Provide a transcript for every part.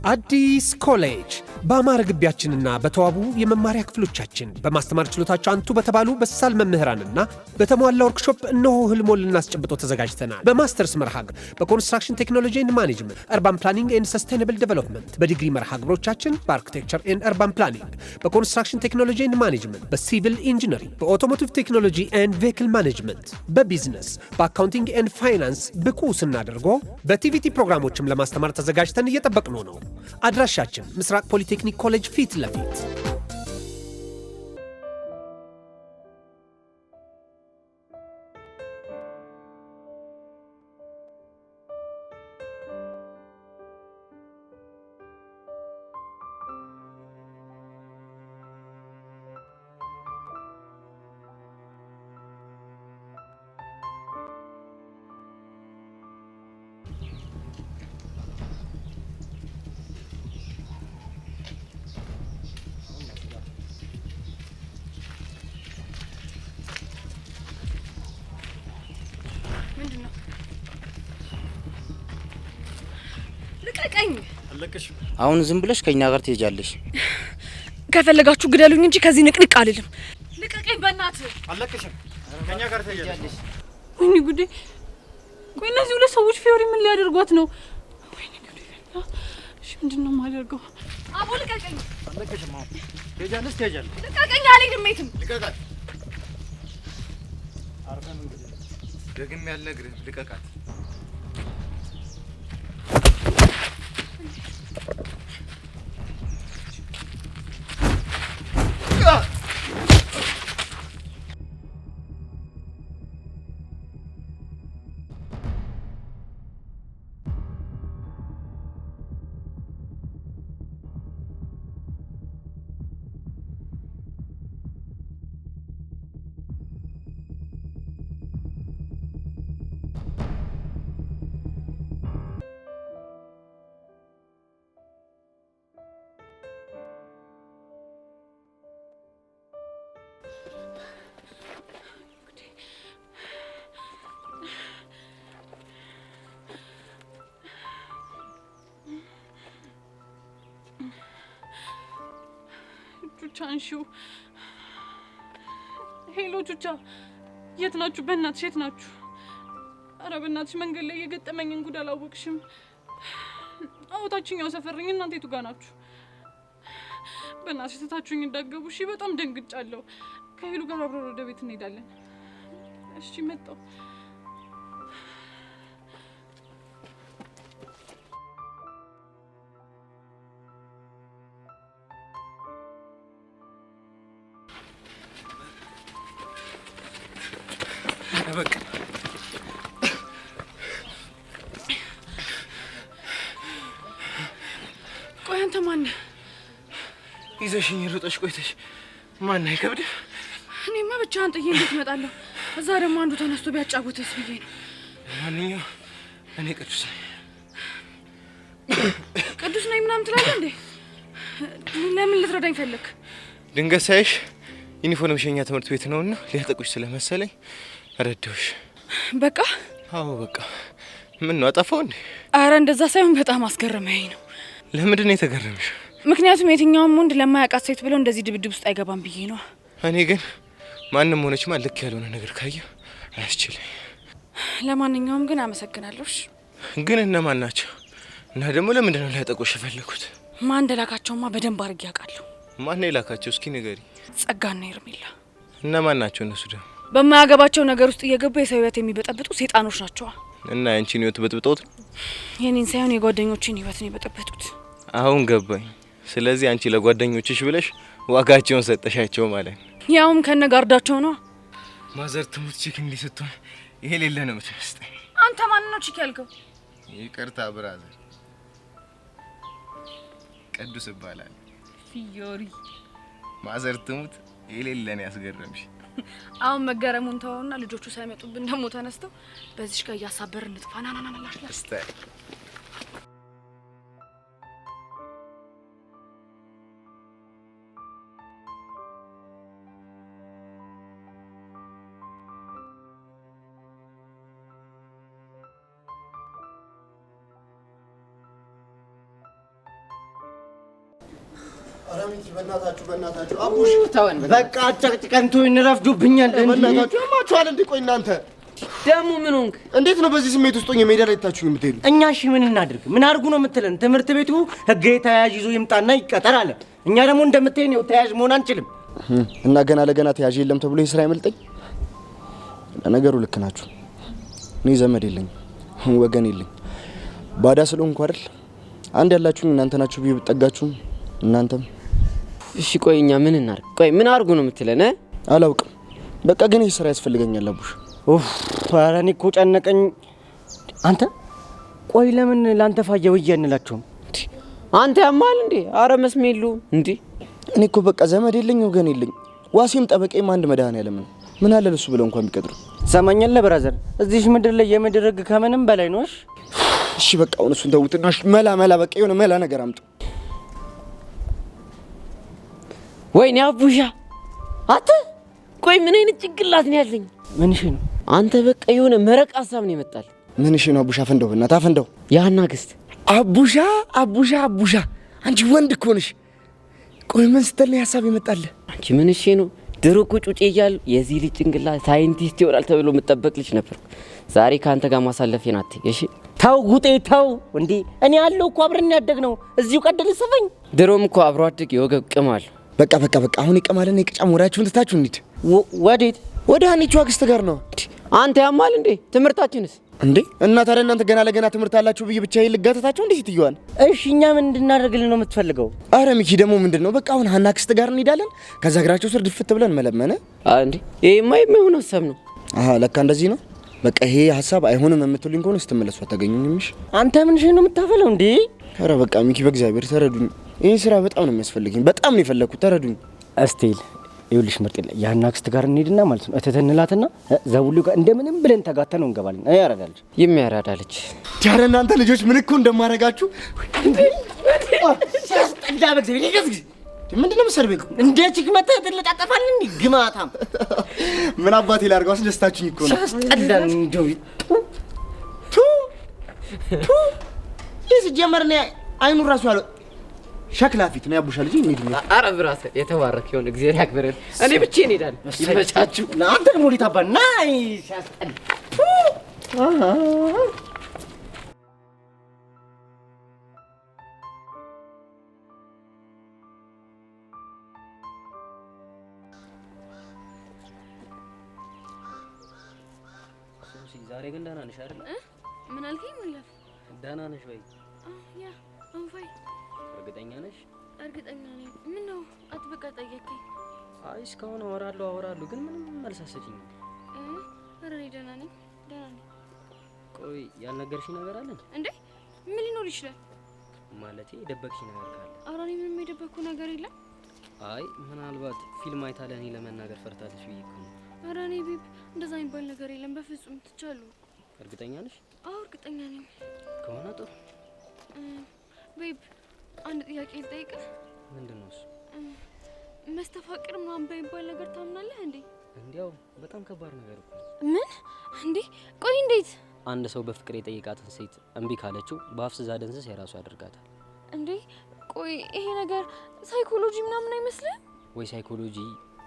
አዲስ ኮሌጅ በአማረ ግቢያችንና በተዋቡ የመማሪያ ክፍሎቻችን በማስተማር ችሎታቸው አንቱ በተባሉ በሳል መምህራንና በተሟላ ወርክሾፕ እነሆ ህልሞን ልናስጨብጦ ተዘጋጅተናል። በማስተርስ መርሃ ግብር በኮንስትራክሽን ቴክኖሎጂ ኤንድ ማኔጅመንት፣ አርባን ፕላኒንግ ኤንድ ሰስቴናብል ዴቨሎፕመንት፣ በዲግሪ መርሃ ግብሮቻችን በአርኪቴክቸር ኤንድ አርባን ፕላኒንግ፣ በኮንስትራክሽን ቴክኖሎጂ ኤንድ ማኔጅመንት፣ በሲቪል ኢንጂነሪንግ፣ በኦቶሞቲቭ ቴክኖሎጂ ኤንድ ቬሂክል ማኔጅመንት፣ በቢዝነስ፣ በአካውንቲንግ ኤንድ ፋይናንስ ብቁ ስናደርጎ በቲቪቲ ፕሮግራሞችም ለማስተማር ተዘጋጅተን እየጠበቅነው ነው። አድራሻችን ምስራቅ ፖሊቴክኒክ ኮሌጅ ፊት ለፊት። አሁን ዝም ብለሽ ከኛ ጋር ትሄጃለሽ። ከፈለጋችሁ ግደሉኝ እንጂ ከዚህ ንቅንቅ አልልም። ልቀቀኝ በእናትህ። አለቅሽም። ከኛ ጋር ትሄጃለሽ። ወይኔ ጉዴ! ቆይ እነዚህ ሁለት ሰዎች ፊዮሪ ምን ሊያደርጓት ነው? ወይኔ ጉዴ! እሺ ምንድነው የማደርገው? አቦ ልቀቀኝ። አለቅሽም። አሁን ትሄጃለሽ። ልቀቀኝ። አልሄድም የትም። ልቀቃት። አርፈን እንግዲህ ደግሜ ያልነግርህ ልቀቃት። ቹቻንሹ ሄሎ ቹቻ፣ የት ናችሁ? በእናትሽ የት ናችሁ? ኧረ በእናትሽ መንገድ ላይ የገጠመኝን ጉድ አላወቅሽም? አዎ ታችኛው ሰፈር ነኝ። እናንተ የቱ ጋር ናችሁ? በእናትሽ ትታችሁኝ እንዳትገቡ እሺ። በጣም ደንግጫለሁ። ከሄሉ ጋር አብረን ወደ ቤት እንሄዳለን። እሺ መጣሁ። በቃ ቆይ አንተ ማን ነህ? ይዘሽኝ ሩጠሽ ቆይተሽ ማን አይከብድ? እኔማ ብቻህን ጥዬ እንዴት እመጣለሁ? እዛ ደግሞ አንዱ ተነስቶ ቢያጫውተስ ብዬ ነው። ማንኛው እኔ ቅዱስ ነኝ። ቅዱስ ነኝ ምናምን ትላለህ እንዴ? ለምን ልትረዳኝ ፈለክ? ድንገት ሳይሽ ዩኒፎርም ሸኛ ትምህርት ቤት ነውና ሊያጠቁሽ ስለመሰለኝ ረዳሁሽ። በቃ አዎ በቃ። ምን ነው አጠፋው እንዴ? አረ እንደዛ ሳይሆን በጣም አስገረመኝ ነው። ለምንድን ነው የተገረምሽ? ምክንያቱም የትኛውም ወንድ ለማያውቃት ሴት ብሎ እንደዚህ ድብድብ ውስጥ አይገባም ብዬ ነው። እኔ ግን ማንም ሆነች ልክ ያልሆነ ነገር ካየሁ አያስችለኝ። ለማንኛውም ግን አመሰግናለሁ። ግን እነማን ናቸው? እና ደግሞ ለምንድን ነው ሊያጠቁሽ የፈለኩት? ማን እንደላካቸውማ በደንብ አድርጌ አውቃለሁ። ማን ነው የላካቸው? እስኪ ንገሪ። ጸጋና ኤርሜላ። እነማን ናቸው እነሱ? ደግሞ በማያገባቸው ነገር ውስጥ እየገቡ የሰው ህይወት የሚበጠብጡ ሴጣኖች ናቸው። እና ያንቺን ህይወት በጥብጠውት? የኔን ሳይሆን የጓደኞችን ህይወት ነው የበጠበጡት። አሁን ገባኝ። ስለዚህ አንቺ ለጓደኞችሽ ብለሽ ዋጋቸውን ሰጠሻቸው ማለት ነው። ያውም ከነጋርዳቸው ነው። ማዘር ትሙት ቺክ እንዲህ ስትሆን ይሄ ሌለ ነው የምትመስጠኝ። አንተ ማን ነው ቺክ ያልከው? ይቅርታ ብራዘር፣ ቅዱስ ይባላል። ፊዮሪ ማዘር ትሙት የሌለ ነው ያስገረምሽ። አሁን መገረሙን ተውና ልጆቹ ሳይመጡብን ደግሞ ተነስተው በዚሽ ጋር ያሳበር እንጥፋ። ና ና ና ላሽ አራሚቲ በእናታችሁ አቡሽ ተወን በቃ አጨቅጭቀንቱ እንረፍዱብኛል። በእናታችሁ ያማችኋል እንዴ? ቆይ እናንተ ደሙ ምን ሆንክ? እንዴት ነው በዚህ ስሜት ውስጥ ሆኜ ሜዳ ላይ ታችሁ የምትሄዱ? እኛ እሺ ምን እናድርግ? ምን አድርጉ ነው የምትለን? ትምህርት ቤቱ ህግ ተያዥ ይዞ ይምጣና ይቀጠር አለ። እኛ ደግሞ እንደምትሄን ነው ተያዥ መሆን አንችልም። እና ገና ለገና ተያዥ የለም ተብሎ ይስራ አይመልጠኝ። ለነገሩ ልክ ናችሁ። እኔ ዘመድ የለኝ ወገን የለኝ ባዳ ስለሆንኩ አይደል? አንድ ያላችሁ እናንተ ናችሁ ብዬ ብጠጋችሁ እናንተም እሺ ቆይ እኛ ምን እናድርግ? ቆይ ምን አድርጉ ነው የምትለን? አላውቅም። በቃ ግን ይሄ ስራ ያስፈልገኛል አቡሽ። ኡፍ ኧረ እኔ እኮ ጨነቀኝ። አንተ ቆይ ለምን ላንተ ፋየው እያንላችሁም? አንተ ያማል እንዴ? አረ መስሜሉ እንዴ? እኔ እኮ በቃ ዘመድ የለኝ ወገን የለኝ። ዋሲም ጠበቄም አንድ መድኃኒዓለም ነው። ምን አለ ለሱ ብለው እንኳን ቢቀጥሩ። ሰማኛለ ብራዘር፣ እዚህ ምድር ላይ የምድር ህግ ከምንም በላይ ነው። እሺ በቃ አሁን እሱን ተውትና መላ በቃ የሆነ መላ ነገር አምጡ። ወይኔ አቡሻ አተ ቆይ ምን አይነት ጭንቅላት ነው ያለኝ? ምን እሺ ነው አንተ በቃ የሆነ መረቅ ሀሳብ ነው የመጣል። ምን እሺ ነው አቡሻ? ፈንደው በእናትህ አፈንደው። ያና ግስት አቡሻ አንቺ ወንድ እኮ ነሽ። ቆይ ምን ስትል ነው ሀሳብ ይመጣል? አንቺ ምን እሺ ነው? ድሮ እኮ ጩጬ እያለሁ የዚህ ልጅ ጭንቅላት ሳይንቲስት ይሆናል ተብሎ የምጠበቅ ልጅ ነበር። ዛሬ ካንተ ጋር ማሳለፌን አትይ እሺ? ተው ጉጤ ተው እንዴ! እኔ ያለው እኮ አብረን ያደግነው እዚሁ ቀደል ሰፈኝ። ድሮም እኮ አብሮ አድግ የወገብ ቅማል። በቃ አሁን ይቀማልና ይቅጫም። ወራችሁን ትታችሁ እንሂድ። ወዴት? ወደ ሀኒቹ አክስት ጋር ነው። አንተ ያማል እንዴ? ትምህርታችንስ እንዴ? እና ታዲያ እናንተ ገና ለገና ትምህርት አላችሁ ብዬ ብቻዬን ልጋተታችሁ እንዴ? ትይዋል። እሺ እኛ ምን እንድናደርግልን ነው የምትፈልገው? አረ ሚኪ ደግሞ ምንድነው? በቃ አሁን ሀና አክስት ጋር እንሄዳለን። ከዛ እግራቸው ስር ድፍት ብለን መለመነ። እንዴ ይሄማ የማይሆን ሀሳብ ነው። አሃ ለካ እንደዚህ ነው። በቃ ይሄ ሀሳብ አይሆንም የምትሉኝ ከሆነ ስትመለሱ አታገኙኝምሽ። አንተ ምን ነው የምታፈለው እንዴ? አረ በቃ ሚኪ በእግዚአብሔር ተረዱኝ። ይሄን ስራ በጣም ነው የሚያስፈልገኝ። በጣም ነው የፈለኩት። ተረዱኝ። እስቲል ይኸውልሽ ምርጥ የሀና አክስት ጋር እንሄድና ማለት ነው እተተንላትና ዘውሉ ጋር እንደምንም ብለን ተጋተነው እንገባለን። አይ ያረዳልሽ የሚያራዳልች ዳረ እናንተ ልጆች ምን እኮ እንደማረጋችሁ ሲያስጠላ በእግዚአብሔር ይገዝግ ምንድነው መሰርበቅ እንደ ቺክ መተህ ትለጣጠፋለህ እንዴ? ግማታም ምን አባቴ ላርጋው አስደስታችሁኝ እኮ ነው። ሲያስጠላ እንደው ሲጀመር ነው አይኑ ራሱ ያለው ሸክላ ፊት ነው ያቡሻ ልጅ እንዴ? አረ ብራተ የተባረክ ይሁን እግዚአብሔር ያክብረን። እኔ ብቻዬን እሄዳለሁ። ይመቻችሁ። ለአንተ ደግሞ ሊታባ ናይ ሲያስጠላ ዛሬ ግን ደህና ነሽ አይደል? ምን አልከኝ? ሙላፍ ደህና ነሽ ወይ? ያ አንፋይ እርግጠኛ ነሽ? እርግጠኛ ነኝ። ምን ነው አጥብቀህ ጠየቀኝ? አይ እስካሁን አወራለሁ ግን ምንም መልስ አትሰጪኝም። ኧረ እኔ ደህና ነኝ። ቆይ ያልነገርሽኝ ነገር አለ እንዴ? ምን ሊኖር ይችላል? ማለቴ የደበቅሽኝ ነገር ካለ? ኧረ እኔ ምንም የደበቅኩ ነገር የለም። አይ ምናልባት ፊልም አይታ ለእኔ ለመናገር ፈርታለች ብዬ እኮ ነው። ኧረ እኔ ቤብ እንደዛ የሚባል ነገር የለም በፍጹም። ትቻለሁ። እርግጠኛ ነሽ? አዎ እርግጠኛ ነኝ። ከሆነ ጥሩ። ቤብ አንድ ጥያቄ ልጠይቅህ። ምንድነው እሱ? መስተፋቅር ምናምን በሚባል ነገር ታምናለህ እንዴ? እንዲያው በጣም ከባድ ነገር እኮ። ምን እንዴ? ቆይ እንዴት? አንድ ሰው በፍቅር የጠየቃትን ሴት እምቢ ካለችው በአፍስዛ ደንዝስ የራሱ ያደርጋታል። እንዴ ቆይ ይሄ ነገር ሳይኮሎጂ ምናምን አይመስልም ወይ? ሳይኮሎጂ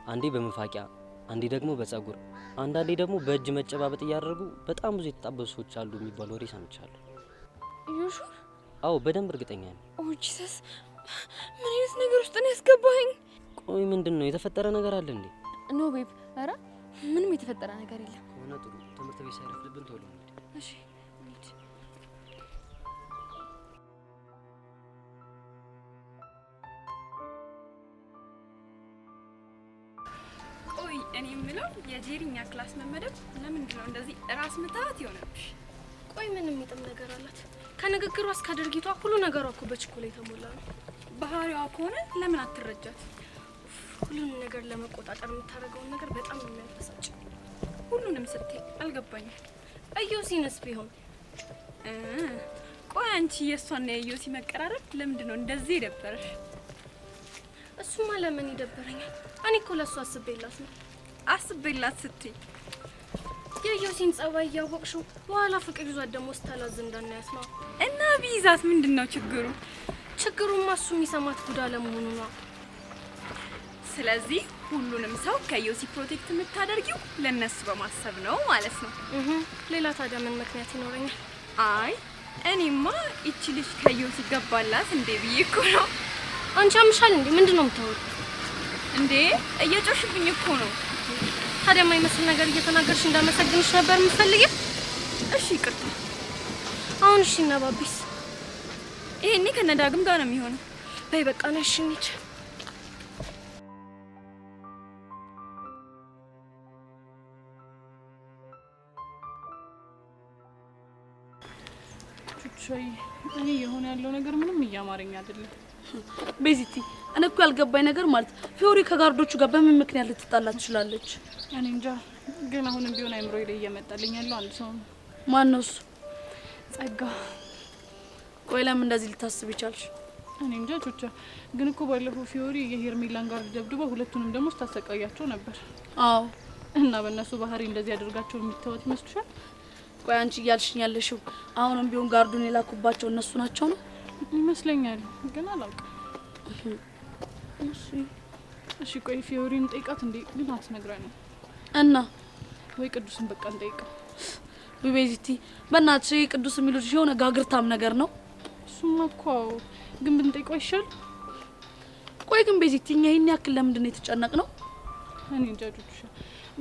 አንዴ በመፋቂያ አንዴ ደግሞ በጸጉር አንዳንዴ ደግሞ በእጅ መጨባበጥ እያደረጉ በጣም ብዙ የተጣበሱ ሰዎች አሉ የሚባል ወሬ ሰምቻለሁ። ዩሹ? አዎ በደንብ እርግጠኛ ነኝ። ኦ ጂሰስ፣ ምን አይነት ነገር ውስጥ ነው ያስገባኸኝ? ቆይ ምንድነው? የተፈጠረ ነገር አለ እንዴ? ኖ ቤብ፣ ኧረ ምንም የተፈጠረ ነገር የለም። ከሆነ ጥሩ። ትምህርት ቤት ሳይረፍድብን ቶሎ እንሂድ። እሺ እንሂድ። ቆይ እኔ የምለው የጄሪኛ ክላስ መመደብ ለምንድን ነው እንደዚህ ራስ ምታት ይሆነብሽ? ቆይ ምን የሚጥም ነገር አላት? ከንግግሯ እስከ ድርጊቷ ሁሉ ነገሯ እኮ በችኮላ የተሞላ ነው። ባህሪዋ ከሆነ ለምን አትረጃት? ሁሉንም ነገር ለመቆጣጠር የምታደርገውን ነገር በጣም ነው የሚያበሳጭ። ሁሉንም ስትይ አልገባኝም። እዮሲንስ ቢሆን ቆይ አንቺ የእሷና የዮሲ መቀራረብ ለምንድን ነው እንደዚህ የደበረሽ? እሱማ ለምን ይደበረኛል? እኔ እኮ ለእሱ አስቤላት ነው። አስቤላት ስትይ የዮሲን ጸባይ እያወቅሽው በኋላ ፍቅር ይዟት ደግሞ ስታላዝ እንዳናያት ነው። እና ቢይዛት ምንድን ነው ችግሩ? ችግሩማ እሱ የሚሰማት ጉዳ ለመሆኑ ነው። ስለዚህ ሁሉንም ሰው ከዮሲ ፕሮቴክት የምታደርጊው ለነሱ በማሰብ ነው ማለት ነው። ሌላ ታዲያ ምን ምክንያት ይኖረኛል? አይ እኔማ እቺ ልጅ ከዮሲ ገባላት እንዴ ብዬ እኮ ነው። አንቺ አምሻል እንዴ? ምንድነው የምታወሪው እንዴ? እየጮሽብኝ እኮ ነው። ታዲያ የማይመስል ነገር እየተናገርሽ እንዳመሰግንሽ ነበር የምፈልጊው? እሺ ይቅርታ። አሁን እሺ እና ባቢስ? ይሄኔ ከነዳግም ጋር ነው የሚሆነው። በይ በቃ ነው። እሺ እንሂድ። ቹቻይ እኔ የሆነ ያለው ነገር ምንም እያማረኝ አይደለም። ቤዚቲ እኔ እኮ ያልገባኝ ነገር ማለት ፊዮሪ ከጋርዶቹ ጋር በምን ምክንያት ልትጣላ ትችላለች? እኔ እንጃ፣ ግን አሁንም ቢሆን አይምሮዬ ላይ እየመጣልኝ ያለው አንድ ሰው ነው። ማን ነው እሱ? ጸጋ። ቆይ ለምን እንደዚህ ልታስብ ይቻልሽ? እኔ እንጃ ቹቻ፣ ግን እኮ ባለፈው ፊዮሪ የሄርሜላን ጋርድ ደብድባ ሁለቱንም ደግሞ ስታሰቃያቸው ነበር። አዎ። እና በእነሱ ባህሪ እንደዚህ ያደርጋቸው የሚተወት ይመስልሻል? ቆይ አንቺ እያልሽኝ ያለሽው አሁንም ቢሆን ጋርዱን የላኩባቸው እነሱ ናቸው ነው? ይመስለኛል፣ ግን አላውቅም። እሺ ቆይ ፊዮሪን ጠይቃት እንዴ? ግን አትነግረንም እና ወይ ቅዱስን በቃ እንጠይቀው። ቤዚቲ በእናትሽ ቅዱስ የሚሉት የሆነ ጋግርታም ነገር ነው። እሱማ እኮ ግን ብንጠይቀው አይሻል? ቆይ ግን ቤዚቲ እኛ ይሄን ያክል ለምንድን ነው የተጨነቅነው? እኔ እንጃ ጁቹ፣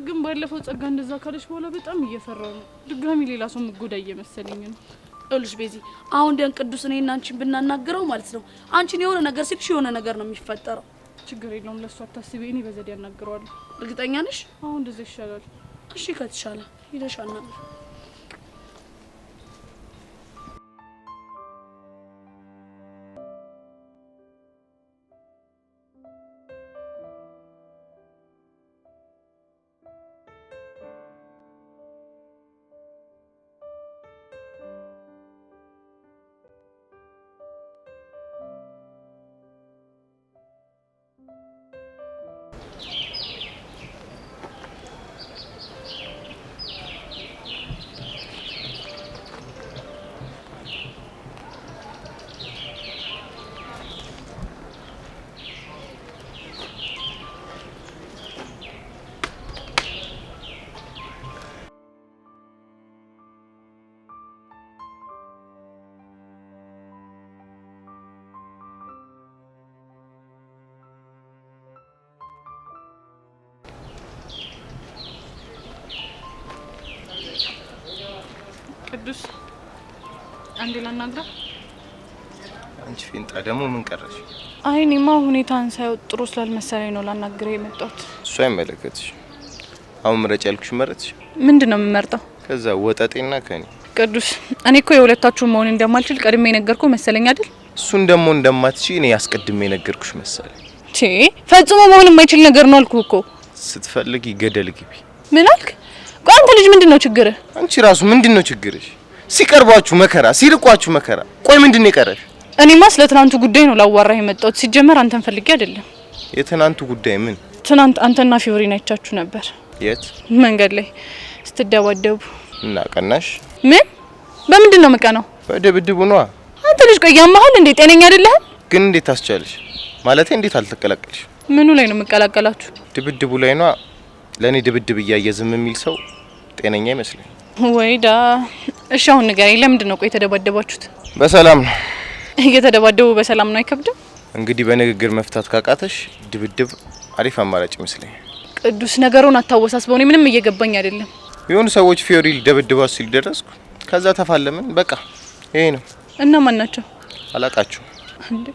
ግን ባለፈው ጸጋ እንደዛ ካለች በኋላ በጣም እየፈራው ነው። ድጋሚ ሌላ ሰው ምጎዳ እየመሰለኝ ነው። እልሽ ቤዚ አሁን ደን ቅዱስ እኔና አንቺን ብናናገረው ማለት ነው አንቺን የሆነ ነገር ሲልሽ የሆነ ነገር ነው የሚፈጠረው። ችግር የለውም፣ ለሱ አታስቢ፣ እኔ በዘዴ ያናግረዋለሁ። እርግጠኛ ነሽ? አሁን እንደዛ ይሻላል። እሺ ከተሻለ ሄደሽ አናግሪ። ቅዱስ አንዴ ላናግራ። አንቺ ፊንጣ ደግሞ ምን ቀረሽ? አይ እኔማ ሁኔታን ሳይወጥ ጥሩ ስላልመሰለኝ ነው ላናግረው የመጣሁት። እሱ አይመለከትሽ። አሁን ምረጭ ያልኩሽ መረጥሽ። ምንድነው የምመርጠው? ከዛ ወጠጤና ከኔ። ቅዱስ እኔ እኮ የሁለታችሁ መሆን እንደማልችል ቀድሜ ነገርኩ መሰለኝ አይደል? እሱን ደግሞ እንደማትቺ እኔ ያስቀድሜ ነገርኩሽ መሰለኝ። ፈጽሞ መሆን የማይችል ነገር ነው አልኩ እኮ። ስትፈልጊ ገደል ግቢ። ምን አልክ? ቆይ አንተ ልጅ ምንድነው ችግርህ? አንቺ ራሱ ምንድነው ችግርሽ? ሲቀርባችሁ መከራ፣ ሲርቋችሁ መከራ። ቆይ ምንድነው የቀረሽ? እኔማ ስለ ትናንቱ ጉዳይ ነው ላዋራህ የመጣሁት። ሲጀመር አንተን ፈልጌ አይደለም። የትናንቱ ጉዳይ ምን? ትናንት አንተና ፊዮሪና አይቻችሁ ነበር። የት? መንገድ ላይ ስትደባደቡ። እና ቀናሽ? ምን? በምንድን ነው መቀናው? በድብድቡ ነዋ። አንተ ልጅ ቆይ ያማሃል እንዴ? ጤነኛ አይደለህ? ግን እንዴት አስቻለሽ? ማለቴ እንዴት አልተቀላቀልሽ? ምኑ ላይ ነው መቀላቀላችሁ? ድብድቡ ላይ ነዋ። ለኔ ድብድብ እያየ ዝም የሚል ሰው ጤነኛ ይመስለኝ። ወይዳ። እሺ አሁን ንገረኝ፣ ለምንድን ነው ቆይ የተደባደባችሁት? በሰላም ነው። እየተደባደቡ በሰላም ነው አይከብድም? እንግዲህ በንግግር መፍታት ካቃተሽ ድብድብ አሪፍ አማራጭ ይመስለኝ። ቅዱስ ነገሩን አታወሳስበው። እኔ ምንም እየገባኝ አይደለም። የሆኑ ሰዎች ፊዮሪ ሊደበድቧት ሲል ደረስኩ። ከዛ ተፋለምን። በቃ ይሄ ነው። እና ማን ናቸው? አላቃችሁ። እንዴ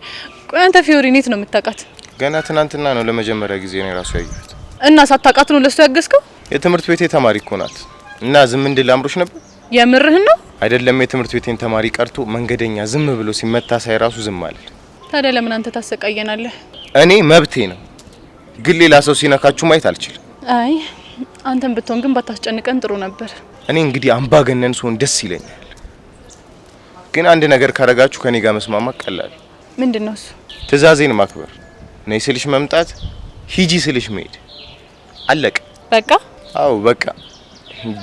ቆይ አንተ ፊዮሪ ኔት ነው የምታውቃት? ገና ትናንትና ነው ለመጀመሪያ ጊዜ ነው ራሱ ያየሁት። እና ሳታውቃት ነው ለሱ ያገዝከው? የትምህርት ቤቴ ተማሪ እኮ ናት። እና ዝም እንድል አምሮሽ ነበር? የምርህን ነው? አይደለም የትምህርት ቤቴን ተማሪ ቀርቶ መንገደኛ ዝም ብሎ ሲመታ ሳይ ራሱ ዝም አለ። ታዲያ ለምን አንተ ታሰቃየናለህ? እኔ መብቴ ነው፣ ግን ሌላ ሰው ሲነካችሁ ማየት አልችልም። አይ አንተን ብትሆን ግን ባታስጨንቀን ጥሩ ነበር። እኔ እንግዲህ አምባገነን ስሆን ደስ ይለኛል፣ ግን አንድ ነገር ካረጋችሁ ከኔ ጋር መስማማት ቀላል። ምንድነው እሱ? ትዕዛዜን ማክበር። ነይ ስልሽ መምጣት፣ ሂጂ ስልሽ መሄድ። አለቀ በቃ። አዎ በቃ።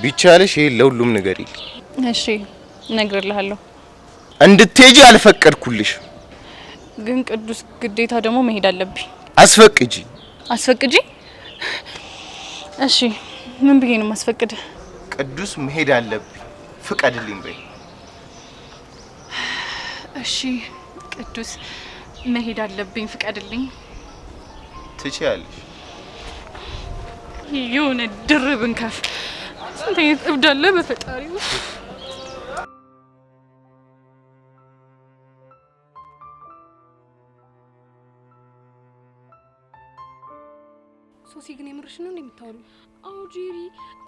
ቢቻልሽ ይሄ ለሁሉም ንገሪልኝ። እሺ እነግርልሃለሁ። እንድትሄጂ አልፈቀድኩልሽ። ግን ቅዱስ ግዴታ ደግሞ መሄድ አለብኝ። አስፈቅጂ። አስፈቅጂ? እሺ ምን ብዬ ነው ማስፈቅድ? ቅዱስ መሄድ አለብኝ ፍቀድልኝ በይ። እሺ ቅዱስ መሄድ አለብኝ ፍቀድልኝ። ትችያለሽ። የሆነ ድርብ እንከፍ ስንት አይነት እብድ አለ በፈጣሪው። ሶሲ ግን የምርሽ ነው እንደምታወሩ? አዎ ጄሪ፣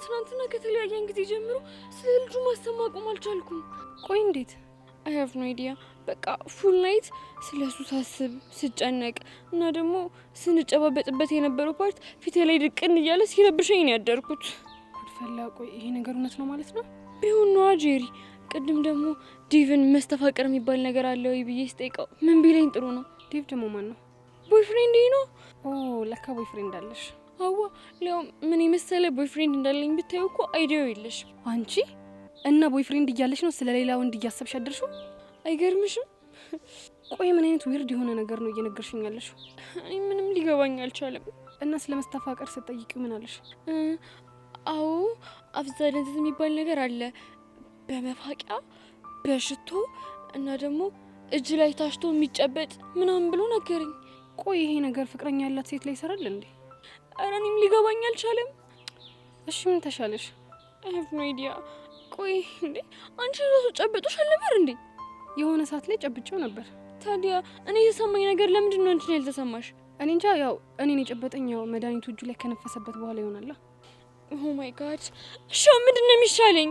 ትናንትና ከተለያየን ጊዜ ጀምሮ ስለ ልጁ ማሰብ ማቆም አልቻልኩም። ቆይ እንዴት? አይ ሃቭ ኖ አይዲያ። በቃ ፉል ናይት ስለሱ ሳስብ ስጨነቅ እና ደግሞ ስንጨባበጥበት የነበረው ፓርት ፊቴ ላይ ድቅን እያለ ሲረብሸኝ ነው ያደርኩት። ጉድፈላ። ቆይ ይሄ ነገር እውነት ነው ማለት ነው? ቢሆን ነዋ ጄሪ። ቅድም ደግሞ ዴቭን መስተፋቀር የሚባል ነገር አለ ወይ ብዬ ስጠይቀው ምን ቢለኝ ጥሩ ነው? ዴቭ ደግሞ ማን ነው? ቦይፍሬንድ ነው። ኦ ለካ ቦይፍሬንድ አለሽ? አዋ ሊያውም ምን የመሰለ ቦይፍሬንድ እንዳለኝ ብታዩ እኮ አይዲያው የለሽ አንቺ። እና ቦይፍሬንድ እያለሽ ነው ስለሌላ ወንድ እያሰብሽ ያደርሽው? አይገርምሽም? ቆይ ምን አይነት ዊርድ የሆነ ነገር ነው እየነገርሽኝ ያለሽው? እኔ ምንም ሊገባኝ አልቻለም። እና ስለ መስተፋቀር ስትጠይቂው ምን አለሽ? አዎ አብዛደንት የሚባል ነገር አለ፣ በመፋቂያ በሽቶ እና ደግሞ እጅ ላይ ታሽቶ የሚጨበጥ ምናምን ብሎ ነገረኝ። ቆይ ይሄ ነገር ፍቅረኛ ያላት ሴት ላይ ይሰራል እንዴ? ኧረ እኔም ሊገባኝ አልቻለም። እሺ ምን ተሻለሽ? አይ ሃቭ ኖ አይዲያ። ቆይ እንዴ አንቺ ራሱ ጨብጦሽ አልነበር እንዴ? የሆነ ሰዓት ላይ ጨብጬው ነበር። ታዲያ እኔ የተሰማኝ ነገር ለምንድን ነው አንቺ ላይ ያልተሰማሽ? እኔ እንጃ። ያው እኔን የጨበጠኝ ያው መድኃኒቱ እጁ ላይ ከነፈሰበት በኋላ ይሆናል። ኦ ማይ ጋድ። እሺ ምንድን ነው የሚሻለኝ?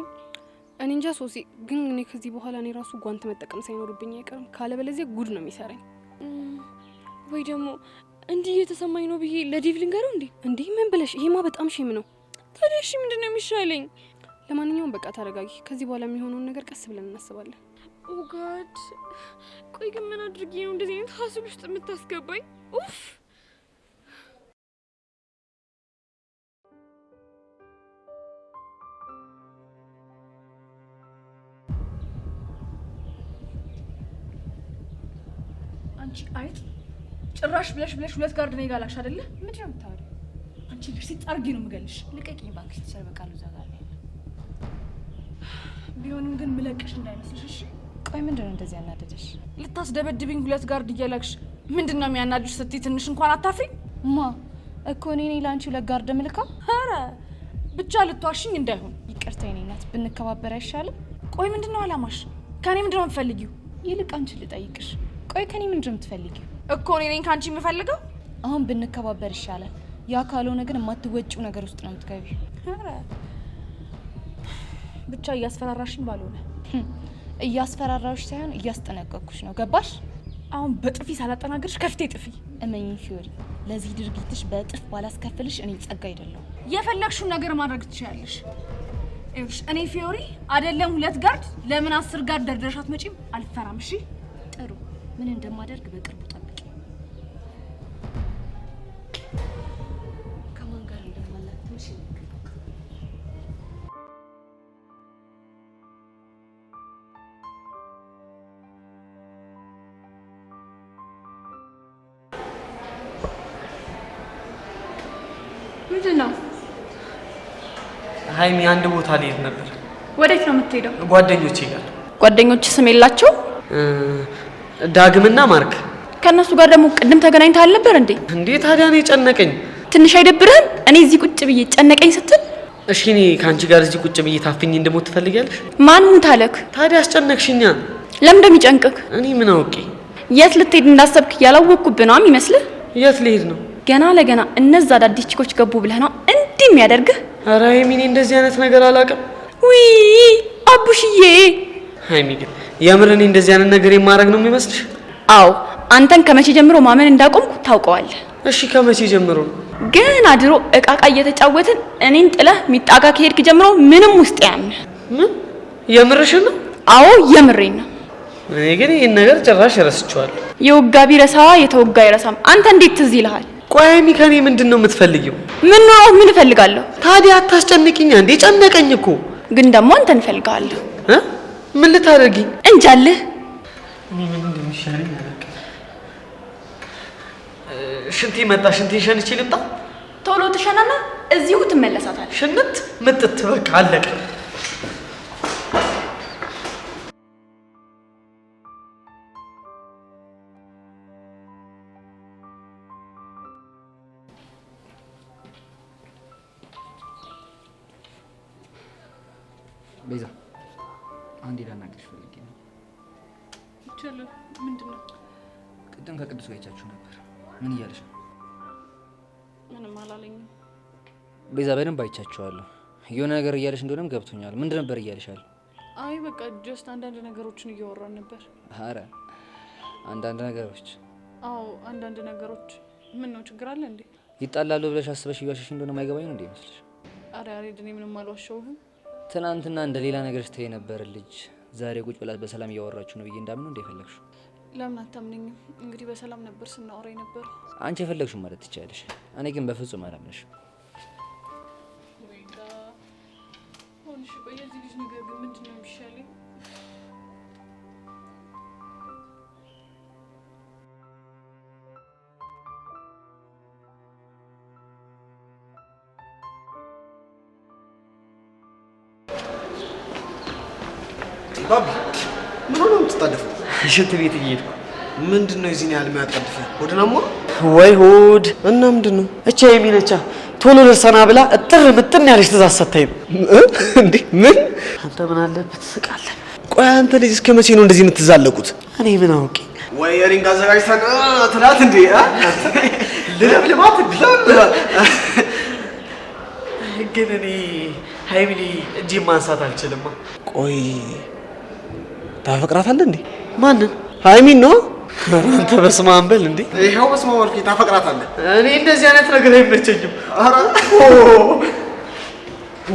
እኔ እንጃ ሶሲ፣ ግን እኔ ከዚህ በኋላ እኔ ራሱ ጓንት መጠቀም ሳይኖርብኝ አይቀርም። ካለበለዚያ ጉድ ነው የሚሰራኝ። ወይ ደግሞ እንዲህ እየተሰማኝ ነው ብዬ ለዴቭ ልንገረው እንዴ? እንዴ ምን ብለሽ? ይሄማ በጣም ሼም ነው። ታዲያ እሺ ምንድን ነው የሚሻለኝ? ለማንኛውም በቃ ተረጋጊ። ከዚህ በኋላ የሚሆነውን ነገር ቀስ ብለን እናስባለን። ኦ ጋድ። ቆይ ግን ምን አድርጌ ነው እንደዚህ አይነት ሀሳብ ውስጥ የምታስገባኝ? ኡፍ። አንቺ አይት ጭራሽ ብለሽ ሁለት ጋርድ ነው ይጋላሽ አይደለ? ምንድነው የምታወሪው? አንቺ ልጅ ሲጣርጊ ነው የምገልሽ። ልቀቂኝ እባክሽ፣ ተሰርበቃሉ ዘጋለ። ቢሆንም ግን ምለቅሽ እንዳይመስልሽ እሺ? ቆይ ምንድነው እንደዚህ ያናደደሽ? ልታስደበድብኝ ሁለት ጋርድ እያላክሽ ምንድነው የሚያናድሽ ስትይ ትንሽ እንኳን አታፍሪ? ማ እኮ እኔ ላንቺ ሁለት ጋርድ ምልካ? ኧረ ብቻ ልትዋሽኝ እንዳይሆን። ይቅርታ የኔ እናት፣ ብንከባበር አይሻልም? ቆይ ምንድነው አላማሽ? ከኔ ምንድነው የምትፈልጊው? ይልቅ አንቺ ልጠይቅሽ። ቆይ ከኔ ምንድነው የምትፈልጊው? እኮ እኔ ነኝ ካንቺ የምፈልገው። አሁን ብንከባበር ይሻላል። ያ ካልሆነ ግን የማትወጪው ነገር ውስጥ ነው የምትገቢው። ኧረ ብቻ እያስፈራራሽኝ ባልሆነ። እያስፈራራሽ ሳይሆን እያስጠነቀቅኩሽ ነው። ገባሽ? አሁን በጥፊ ሳላጠናግርሽ ከፍቴ ጥፊ። እመኚኝ ፊዮሪ፣ ለዚህ ድርጊትሽ በጥፍ ባላስከፍልሽ እኔ ጸጋ አይደለሁ። የፈለግሽውን ነገር ማድረግ ትችያለሽ። እሺ እኔ ፊዮሪ አይደለም ሁለት ጋርድ ለምን 10 ጋርድ ደርደርሽ አትመጪም? አልፈራም። እሺ ጥሩ። ምን እንደማደርግ በቅርቡ ጠብቂ። ከማን ጋር እንደማላት ትንሽ ምንድን ነው? ሀይሚ አንድ ቦታ ልሄድ ነበር። ወዴት ነው የምትሄደው? ጓደኞቼ ጋር። ጓደኞች ስም የላቸው? ዳግምና ማርክ። ከነሱ ጋር ደግሞ ቅድም ተገናኝተሃል ነበር እንዴ? እንዴ ታዲያ ነው ጨነቀኝ። ትንሽ አይደብርህም? እኔ እዚህ ቁጭ ብዬ ጨነቀኝ ስትል። እሺ እኔ ካንቺ ጋር እዚህ ቁጭ ብዬ ታፍኝ እንደሞት ትፈልጊያለሽ? ማን ሙት አለክ? ታዲያ አስጨነቅሽኛ። ለምን እንደሚጨንቅክ? እኔ ምን አውቄ። የት ልትሄድ እንዳሰብክ ያላወቅኩብህ ነው የሚመስልህ? የት ልሄድ ነው? ገና ለገና እነዛ አዳዲስ ቺኮች ገቡ ብለህ ነው እንዲህ የሚያደርግህ? ኧረ ሀይሚ እኔ እንደዚህ አይነት ነገር አላውቅም። ውይ አቡሽዬ። ሀይሚ ግን የምር እኔ እንደዚህ አይነት ነገር የማደርግ ነው የሚመስልሽ? አዎ አንተን ከመቼ ጀምሮ ማመን እንዳቆምኩ ታውቀዋለህ። እሺ ከመቼ ጀምሮ ነው? ገና ድሮ እቃቃ እየተጫወትን እኔን ጥለህ ሚጣጋ ከሄድክ ጀምሮ ምንም ውስጥ ያምህ። ምን የምርሽን ነው? አዎ የምሬን ነው። እኔ ግን ይሄን ነገር ጭራሽ ረስቼዋለሁ። የወጋ ቢረሳ የተወጋ አይረሳም። አንተ እንዴት ትዝ ይልሃል? ቆይ ሀይሚ ከኔ ምንድነው የምትፈልጊው? ምን ነው ምን እፈልጋለሁ? ታዲያ አታስጨንቂኝ እንዴ? ጨነቀኝ እኮ። ግን ደግሞ አንተን እፈልጋለሁ። ምን ልታደርጊኝ? እንጃልህ። እኔ ምን እንደሚሻለኝ አላውቅም። ሽንቲ መጣ። ሽንቲ ሸንቼ ልምጣ። ቶሎ ትሸናና እዚሁ ትመለሳታል። ሽንት ምጥት በቃ አለቀ። ቤዛ አንዴ ላናግርሽ ፈልጌ ነው። ይቻላል። ምንድነው? ቅድም ከቅዱስ ጋር አይቻችሁ ነበር። ምን እያለሽ ነው? ምንም አላለኝም። ቤዛ በደንብ አይቻችኋለሁ። የሆነ ነገር እያለሽ እንደሆነም ገብቶኛል። ምንድን ነበር እያለሻል? አይ በቃ ጀስት አንዳንድ ነገሮችን እያወራን ነበር። አረ አንዳንድ ነገሮች? አዎ አንዳንድ ነገሮች። ምን ነው ችግር አለ እንዴ? ይጣላሉ ብለሽ አስበሽ እያልሽሽ እንደሆነ ማይገባኝ ነው እንዴ ይመስልሽ? አረ ያሬድ እኔ ምንም አልዋሸሁህም። ትናንትና እንደ ሌላ ነገር ስትይ ነበር ልጅ ዛሬ ቁጭ ብላት በሰላም እያወራችሁ ነው ብዬ እንዳምን ነው እንደ የፈለግሽው? ለምን አታምነኝም? እንግዲህ በሰላም ነበር ስናወራ ነበር። አንቺ የፈለግሽው ማለት ትችያለሽ። እኔ ግን በፍጹም አላምንሽም። ወይዳ ሆንሽ ቆይ የዚህ ልጅ ነገር ግን ምንድነው የሚሻለኝ? ባቢ ምን ሆነ የምትጣደፈው? ሽንት ቤት እየሄድኩ። ምንድን ነው የዚህን ያህል የሚያጣድፈው? ሆድን አሞህ? ወይ ሆድ እና ምንድን ነው? እቻ የሚነቻ ቶሎ ደርሰና ብላ እጥር ምጥን ያለች ትእዛዝ ሰታኝ ነው እንዴ? ምን? አንተ ምን አለበት ትስቃለህ? ቆይ አንተ ልጅ እስከ መቼ ነው እንደዚህ የምትዛለቁት? እኔ ምን አውቄ? ወይ ሪንግ አዘጋጅተን ትላት እንዴ? ልለብልባት ግን እኔ ሀይሚሊ እጄ ማንሳት አልችልማ። ቆይ ታፈቅራታለህ እንዴ? ማንን? ሀይሚን ነው። አንተ በስመ አብ በል እንዴ! ይኸው በስመ አብ አልኩኝ። ታፈቅራታለህ? እኔ እንደዚህ አይነት ነገር አይመቸኝም። ኧረ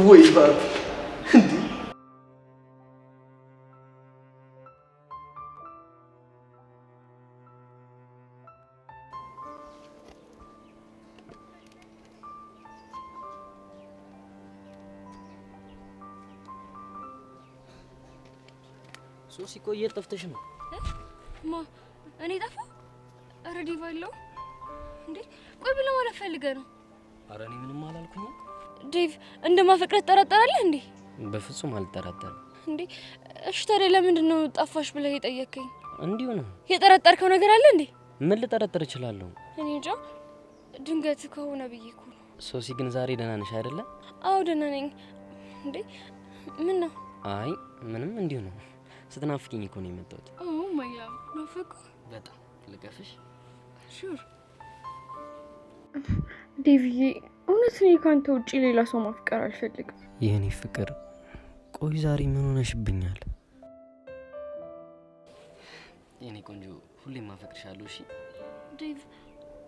ወይ ባብ እንዴ! ሶሲ ቆይ የት ጠፍተሽ ነው? ማ እኔ ጠፋ? ኧረ ዲቫ አለው እንዴ? ቆይ ብለህ ማለት ፈልገህ ነው? ኧረ እኔ ምንም አላልኩኝ። ዴቭ እንደማፈቅረህ ትጠራጠራለህ እንዴ? በፍጹም አልጠራጠርም። እንዴ እሺ ታዲያ ለምንድን ነው ጠፋሽ ብለህ የጠየከኝ? እንዲሁ ነው። የጠረጠርከው ነገር አለ እንዴ? ምን ልጠረጥር እችላለሁ? እኔ እንጃ ድንገት ከሆነ ብዬ እኮ ነው። ሶሲ ግን ዛሬ ደህና ነሽ አይደለ? አዎ ደህና ነኝ። እንዴ ምን ነው? አይ ምንም እንዲሁ ነው። ስትናፍቂኝ እኮ ነው የመጣሁት። ኦ ማይ ላቭ ናፈቁ በጣም ልቀፍሽ? ሹር ዴቪዬ፣ እውነት እኔ ካንተ ውጪ ሌላ ሰው ማፍቀር አልፈልግም። የኔ ፍቅር ቆይ ዛሬ ምን ሆነሽብኛል? የኔ ቆንጆ ሁሌም ማፈቅርሻለሁ። እሺ ዴቭ፣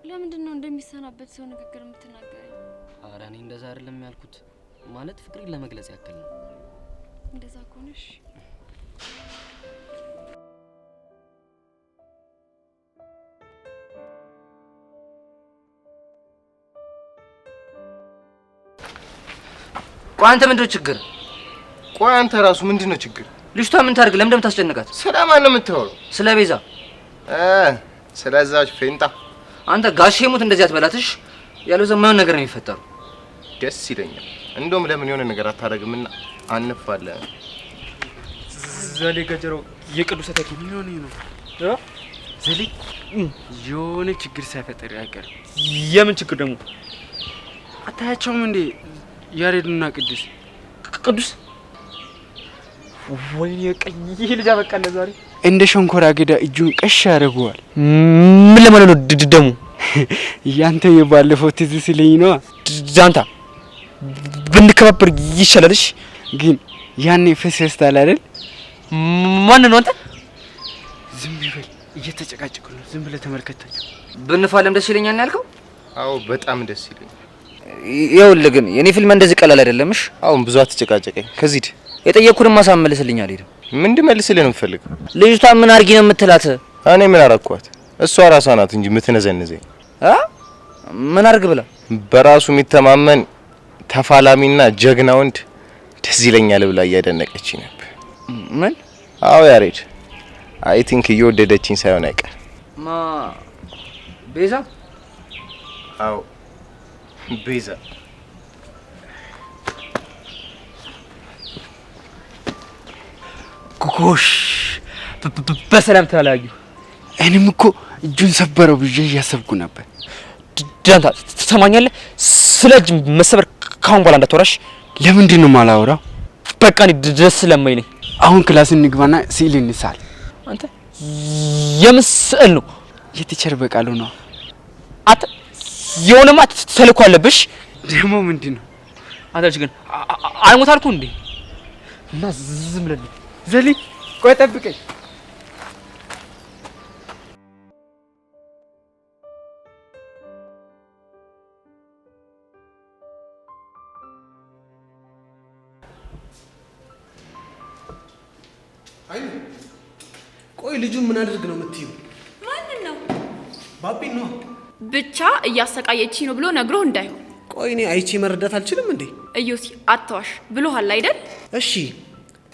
ለምንድን ነው እንደሚሰናበት ሰው ንግግር የምትናገረኝ? ኧረ እኔ እንደዛ አይደለም ያልኩት፣ ማለት ፍቅሬን ለመግለጽ ያክል ነው። እንደዛ ከሆነሽ ቆይ አንተ ምንድነው ችግር? ቆይ አንተ ራሱ ምንድነው ችግር? ልጅቷ ምን ታርግ? ለምን እንደምታስጨንቃት? ስለማን ነው የምታወራው? ስለ ቤዛ። ስለዛች ፌንጣ። አንተ ጋሼ ሙት እንደዚህ አትበላትሽ። ያለው ዘማውን ነገር ነው የሚፈጠረው። ደስ ይለኛል። እንደውም ለምን የሆነ ነገር አታደርግምና አንፋለ ዘሌ ገጀራው የቅዱስ ተኪ ምን ሆነ ነው? ዘሌ የሆነ ችግር ሳይፈጠር ያቀር። የምን ችግር ደግሞ? አታያቸውም እንዴ ያሬድና ቅዱስ? ቅዱስ ወይኔ ቀኝ ይሄ ልጅ አበቃለ ዛሬ እንደ ሸንኮራ አገዳ እጁን ቀሽ ያደርገዋል። ምን ለማለት ነው? ደግሞ ያንተ የባለፈው ትዝ ሲለኝ ነው። ዛንታ ብንከባበር ይሻላልሽ። ግን ያኔ ፈሰስታል አይደል? ማን ነው አንተ? ዝም ይበል፣ እየተጨቃጨቁ ነው። ዝም ብለህ ተመልከታቸው። ብንፋለም ደስ ይለኛል ያልከው? አዎ በጣም ደስ ይለኛል። ይኸውልህ ግን የኔ ፊልም እንደዚህ ቀላል አይደለምሽ። አሁን ብዙ አትጨቃጨቀኝ። ከዚህ የጠየቅኩህን ማሳመልስልኝ አልሄድም። ምን እንድመልስልህ ነው የምፈልገው? ልጅቷ ምን አርጊ ነው የምትላት? እኔ ምን አረኳት? እሷ ራሷ ናት እንጂ የምትነዘንዘኝ። ምን አርግ ብላ? በራሱ የሚተማመን ተፋላሚና ጀግና ወንድ ደስ ይለኛል ብላ እያደነቀች ነበር። ምን? አዎ ያሬድ፣ አይ ቲንክ እየወደደችኝ ሳይሆን አይቀር። ቤዛ አዎ ቤዛ ጎሽ በሰላም ተላዩ። እኔም እኮ እጁን ሰበረው ብዬ እያሰብኩ ነበር። ዳንታ ትሰማኛለህ? ስለ እጅ መሰበር ካሁን በኋላ እንዳትወራሽ። ለምንድን ነው የማላወራው? በቃ እኔ ደስ ስለማኝ ነኝ። አሁን ክላስ እንግባና ስዕል እንሳል። አንተ የምን ስዕል ነው? የቲቸር በቃሉ ነው። አንተ የሆነማ ተልእኮ አለብሽ። ደግሞ ምንድን ነው? አንተ ልጅ ግን አይሞታልኩ እንዴ? እና ዝም ብለን ዘሊ ቆይ ጠብቀኝ። አይ ቆይ ልጁን ምን አድርግ ነው የምትይው? ማንን ነው? ባቢን ነው። ብቻ እያሰቃየች ነው ብሎ ነግሮ እንዳይሆን። ቆይ እኔ አይቼ መረዳት አልችልም እንዴ? እዮሲ አትዋሽ ብሎሃል አይደል? እሺ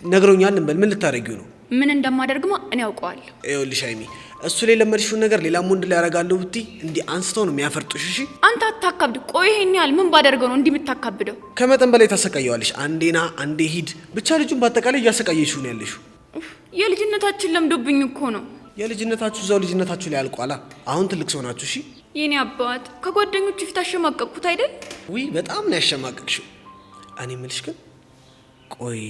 ነግሮኛል እንበል። ምን ልታረጊው ነው? ምን እንደማደርግማ እኔ ያውቀዋለሁ። ይኸውልሽ ሃይሚ፣ እሱ ላይ ለመድሽውን ነገር ሌላም ወንድ ላይ ያረጋለሁ ብትይ እንዲህ አንስተው ነው የሚያፈርጡሽ። እሺ አንተ አታካብድ። ቆይ ይሄን ያህል ምን ባደርገው ነው እንዲህ የምታካብደው? ከመጠን በላይ ታሰቃየዋለሽ። አንዴና አንዴ ሂድ ብቻ ልጁን በአጠቃላይ እያሰቃየሽው ነው ያለሽው። የልጅነታችን ለምዶብኝ እኮ ነው። የልጅነታችሁ እዛው ልጅነታችሁ ላይ አልቋላ። አሁን ትልቅ ሰው ናችሁ። እሺ የኔ አባት ከጓደኞቹ ፊት አሸማቀቅኩት አይደል? ውይ በጣም ነው ያሸማቀቅሽው። እኔ የምልሽ ግን ቆይ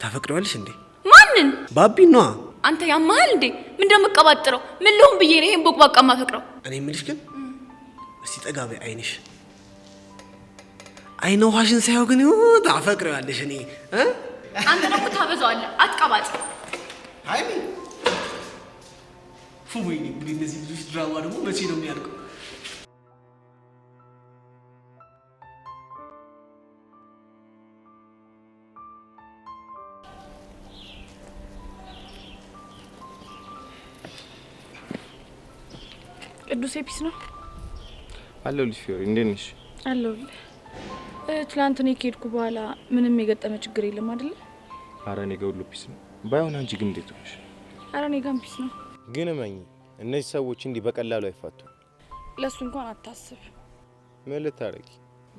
ታፈቅሪዋለሽ እንዴ? ማንን? ባቢን ነዋ። አንተ ያማሃል እንዴ? ምን እንደምቀባጥረው ምን ልሁን ብዬ ነው ይሄን ቦቅባቃ ማፈቅረው? እኔ የምልሽ ግን እስቲ ጠጋ በይ። አይንሽ አይነ ውሃሽን ሳይው ግን ታፈቅሪዋለሽ። እኔ አንተ ደግሞ ታበዛዋለህ። አትቀባጥ። ሃይሚ ወይኔ ጉድ! እነዚህ ልጆች ድራማ ደግሞ መቼ ነው የሚያልቀው? ቅዱስ ኤፒስ ነው አለሁልሽ። ፊዮሪ እንዴት ነሽ? አለሁልህ። ትላንት እኔ ከሄድኩ በኋላ ምንም የገጠመ ችግር የለም አይደል? ኧረ እኔ ጋር ሁሉ ፒስ ነው። ባይሆን አንቺ ግን እንዴት ሆነሽ? ኧረ እኔ ጋር ፒስ ነው። ግን እመኚ እነዚህ ሰዎች እንዲህ በቀላሉ አይፋቱም። ለሱ እንኳን አታስብ። ምን ልታረጊ?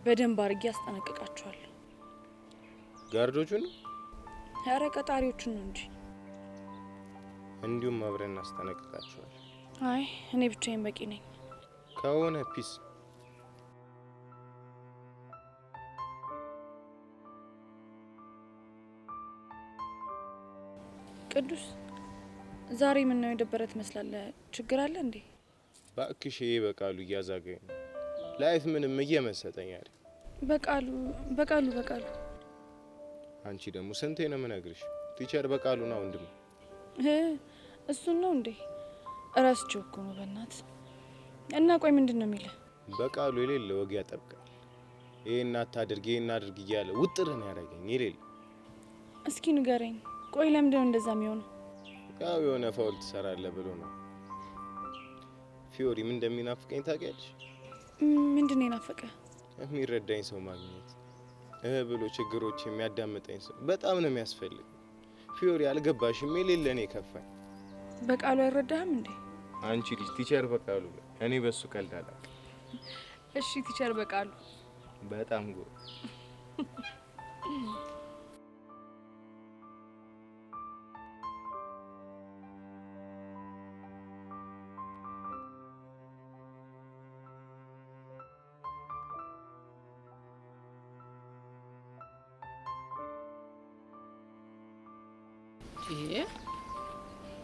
በደንብ አድርጌ አስጠነቅቃቸዋለሁ። ጋርዶቹን? ኧረ ቀጣሪዎቹን ነው እንጂ። እንዲሁም አብረን እናስጠነቅቃቸዋለን። አይ እኔ ብቻዬን በቂ ነኝ ከሆነ ፒስ። ቅዱስ ዛሬ ምን ነው የደበረ ትመስላለህ? ችግር አለ እንዴ? ባክሽ ይሄ በቃሉ እያዛገኝ ነው። ላይፍ ምንም እየመሰጠኝ አይደል? በቃሉ አንቺ ደግሞ ስንቴ ነው የምነግርሽ? ቲቸር በቃሉ ነው ወንድም። እሱን ነው እንዴ? እራስቸው እኮ ነው በእናት። እና ቆይ ምንድን ነው የሚለው? በቃሉ የሌለ ወግ ያጠብቃል። ይሄን አታድርግ ይሄን አድርግ እያለ ውጥርን ያደርገኝ የሌለ። እስኪ ንገረኝ። ቆይ ለምንድን ነው እንደዛ የሚሆነው? ያው የሆነ ፋውል ትሰራለህ ብሎ ነው። ፊዮሪ ምን እንደሚናፍቀኝ ታውቂያለሽ? ምንድን ነው የናፈቀ? የሚረዳኝ ሰው ማግኘት፣ ብሎ ችግሮች የሚያዳምጠኝ ሰው በጣም ነው የሚያስፈልግ። ፊዮሪ አልገባሽም? የሌለ እኔ ከፋኝ። በቃሉ አይረዳህም እንዴ? አንቺ ልጅ ቲቸር በቃሉ፣ እኔ በሱ ቀልዳላ። እሺ ቲቸር በቃሉ በጣም ጎበዝ።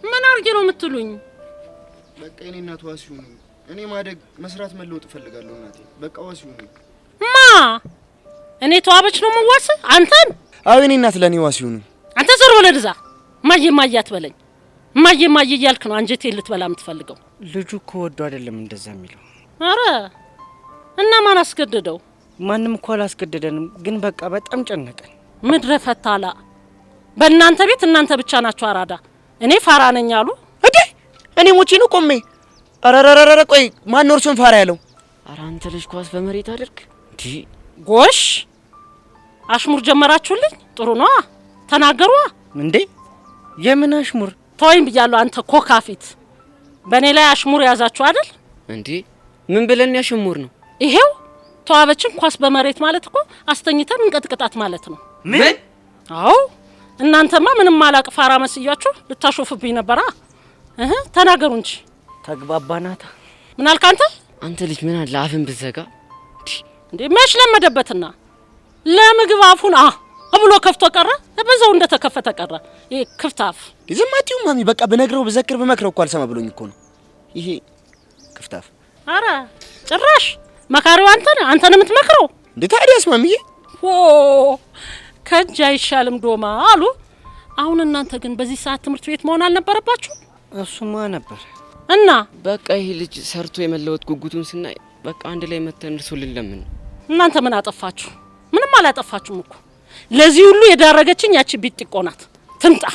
ምን አርጌ ነው የምትሉኝ? በቃ እኔ እናት ዋሲው ነው። እኔ ማደግ መስራት መለወጥ እፈልጋለሁ እናቴ። በቃ ዋሲው ነው። ማ እኔ ተዋበች ነው የምዋስ አንተን? አዎ እኔ እናት ለኔ ዋሲው ነው። አንተ ዞር ወለድ እዛ። ማየ ማየ አትበለኝ። ማየ ማየ እያልክ ነው አንጀቴን ልትበላ የምትፈልገው። ልጁ እኮ ወዶ አይደለም እንደዛ የሚለው። አረ እና ማን አስገደደው? ማንም እኮ አላስገደደንም፣ ግን በቃ በጣም ጨነቀን። ምድረ ፈታላ። በእናንተ ቤት እናንተ ብቻ ናችሁ አራዳ። እኔ ፋራ ነኝ አሉ እንዴ? እኔ ሞቼ ነው ቆሜ። አረረረረ ቆይ ማን ነው እርሱን ፋራ ያለው? አረ አንተ ልጅ ኳስ በመሬት አድርግ እንዴ! ጎሽ አሽሙር ጀመራችሁልኝ። ጥሩ ነው ተናገሩ እንዴ። የምን አሽሙር? ተወይም ብያለሁ። አንተ ኮካፊት በእኔ ላይ አሽሙር ያዛችሁ አይደል እንዴ? ምን ብለን ያሸሙር ነው? ይሄው ተዋበችን ኳስ በመሬት ማለት እኮ አስተኝተን እንቀጥቅጣት ማለት ነው። ምን? አዎ እናንተማ ምንም ማላቅ ፋራ መስያችሁ ልታሾፍብኝ ነበራ። ተናገሩ እንጂ ተግባባናታ። ምን አልክ አንተ? አንተ ልጅ ምን አለ አፍን ብዘጋ እንዴ? መች ለመደበትና ለምግብ አፉን ብሎ ከፍቶ ቀረ። በዛው እንደተከፈተ ቀረ። ይሄ ክፍታፍ ዝማቲው ማሚ በቃ በነግረው በዘክር በመክረው እኮ አልሰማ ብሎኝ እኮ ነው ይሄ ክፍታፍ። አረ ጭራሽ መካሪው አንተን የምትመክረው እንዴ? ታዲያስ ማሚዬ ከእጅ አይሻልም ዶማ አሉ። አሁን እናንተ ግን በዚህ ሰዓት ትምህርት ቤት መሆን አልነበረባችሁ? እሱማ ነበር እና በቃ ይሄ ልጅ ሰርቶ የመለወጥ ጉጉቱን ስናይ በቃ አንድ ላይ መተን እርሱ ልለምን። እናንተ ምን አጠፋችሁ? ምንም አላጠፋችሁም እኮ። ለዚህ ሁሉ የዳረገችኝ ያቺ ቢጥቆ ናት። ትምጣ፣